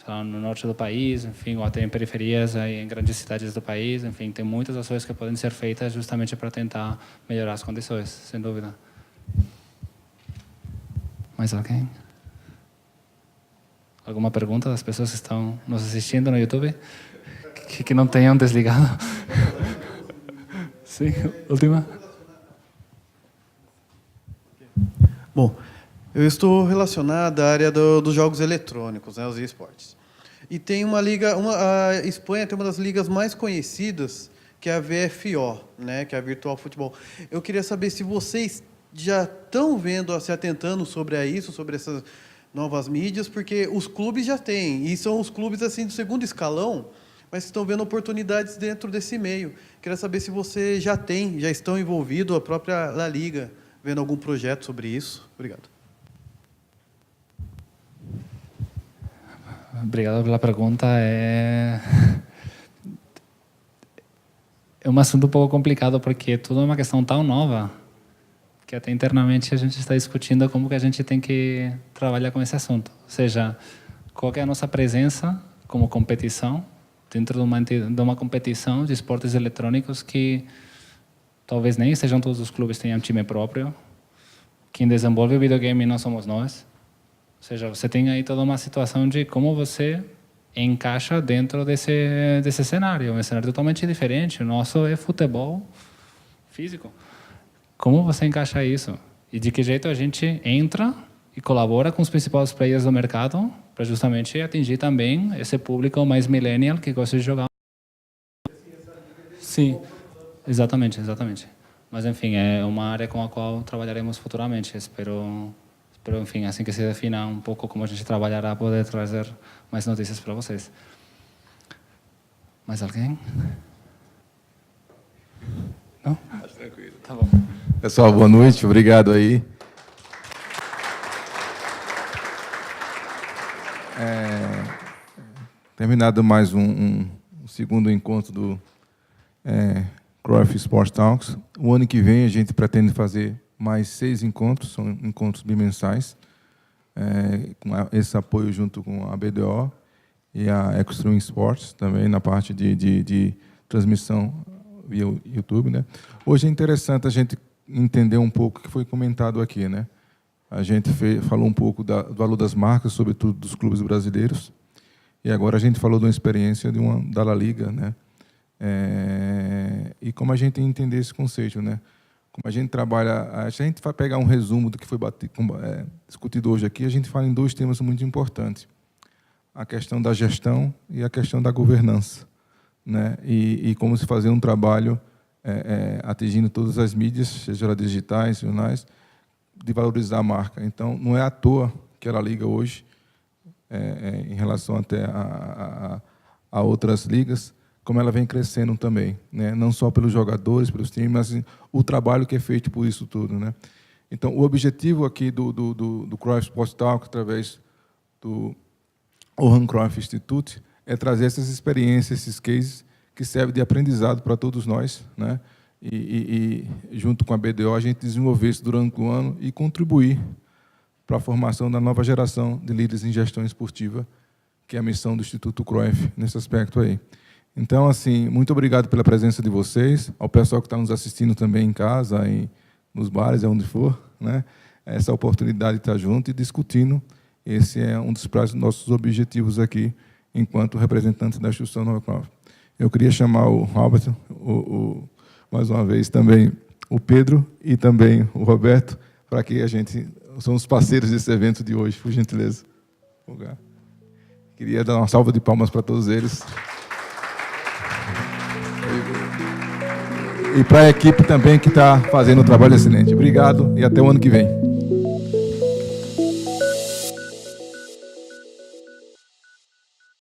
no norte do país, enfim, ou até em periferias, em grandes cidades do país, enfim, tem muitas ações que podem ser feitas justamente para tentar melhorar as condições, sem dúvida. Mais alguém? Alguma pergunta das pessoas que estão nos assistindo no YouTube? Que não tenham desligado? Sim, última. Bom, eu estou relacionado à área dos jogos eletrônicos, né, os esportes. E tem uma liga, a Espanha tem uma das ligas mais conhecidas, que é a VFO, né, que é a Virtual Futebol. Eu queria saber se vocês já estão vendo, se atentando sobre isso, sobre essas novas mídias, porque os clubes já têm, e são os clubes assim do segundo escalão, mas estão vendo oportunidades dentro desse meio. Queria saber se você já estão envolvidos, a própria La Liga, vendo algum projeto sobre isso. Obrigado. Obrigado pela pergunta. É um assunto um pouco complicado, porque tudo é uma questão tão nova que até internamente a gente está discutindo como que a gente tem que trabalhar com esse assunto. Ou seja, qual é a nossa presença como competição, dentro de uma competição de esportes eletrônicos que talvez nem sejam todos os clubes tenham time próprio. Quem desenvolve o videogame não somos nós. Ou seja, você tem aí toda uma situação de como você encaixa dentro desse cenário. Um cenário totalmente diferente. O nosso é futebol físico. Como você encaixa isso? E de que jeito a gente entra e colabora com os principais players do mercado para justamente atingir também esse público mais millennial que gosta de jogar? Sim, exatamente. Mas, enfim, é uma área com a qual trabalharemos futuramente. Espero, enfim, assim que se defina um pouco como a gente trabalhará, poder trazer mais notícias para vocês. Mais alguém? Não? Tranquilo. Tá bom. Pessoal, boa noite. Obrigado aí. Terminado mais um segundo encontro do Cruyff Sports Talks. O ano que vem a gente pretende fazer mais 6 encontros, são encontros bimensais, com esse apoio junto com a BDO e a Extreme Sports, também na parte de transmissão via YouTube, né? Hoje é interessante a gente entender um pouco o que foi comentado aqui, né? A gente falou um pouco do valor das marcas, sobretudo dos clubes brasileiros, e agora a gente falou de uma experiência da La Liga, né? E como a gente entender esse conceito, né? Como a gente trabalha, a gente vai pegar um resumo do que foi discutido hoje aqui, a gente fala em 2 temas muito importantes: a questão da gestão e a questão da governança, né? E como se fazer um trabalho atingindo todas as mídias, seja elas digitais, jornais, de valorizar a marca. Então, não é à toa que ela liga hoje, em relação até a outras ligas, como ela vem crescendo também, né? Não só pelos jogadores, pelos times, mas assim, o trabalho que é feito por isso tudo, né? Então, o objetivo aqui do Cruyff Sports Talk, através do Johan Cruyff Institute, é trazer essas experiências, esses cases, que servem de aprendizado para todos nós, né? E junto com a BDO, a gente desenvolver isso durante o ano e contribuir para a formação da nova geração de líderes em gestão esportiva, que é a missão do Instituto Cruyff nesse aspecto aí. Então, assim, muito obrigado pela presença de vocês, ao pessoal que está nos assistindo também em casa, nos bares, onde for, né? Essa oportunidade de estar junto e discutindo. Esse é um dos nossos objetivos aqui, enquanto representantes da instituição Nova Cruyff. Eu queria chamar o Albert, mais uma vez também o Pedro e também o Roberto, para que a gente... São os parceiros desse evento de hoje, por gentileza. Queria dar uma salva de palmas para todos eles. E para a equipe também que está fazendo um trabalho excelente. Obrigado e até o ano que vem.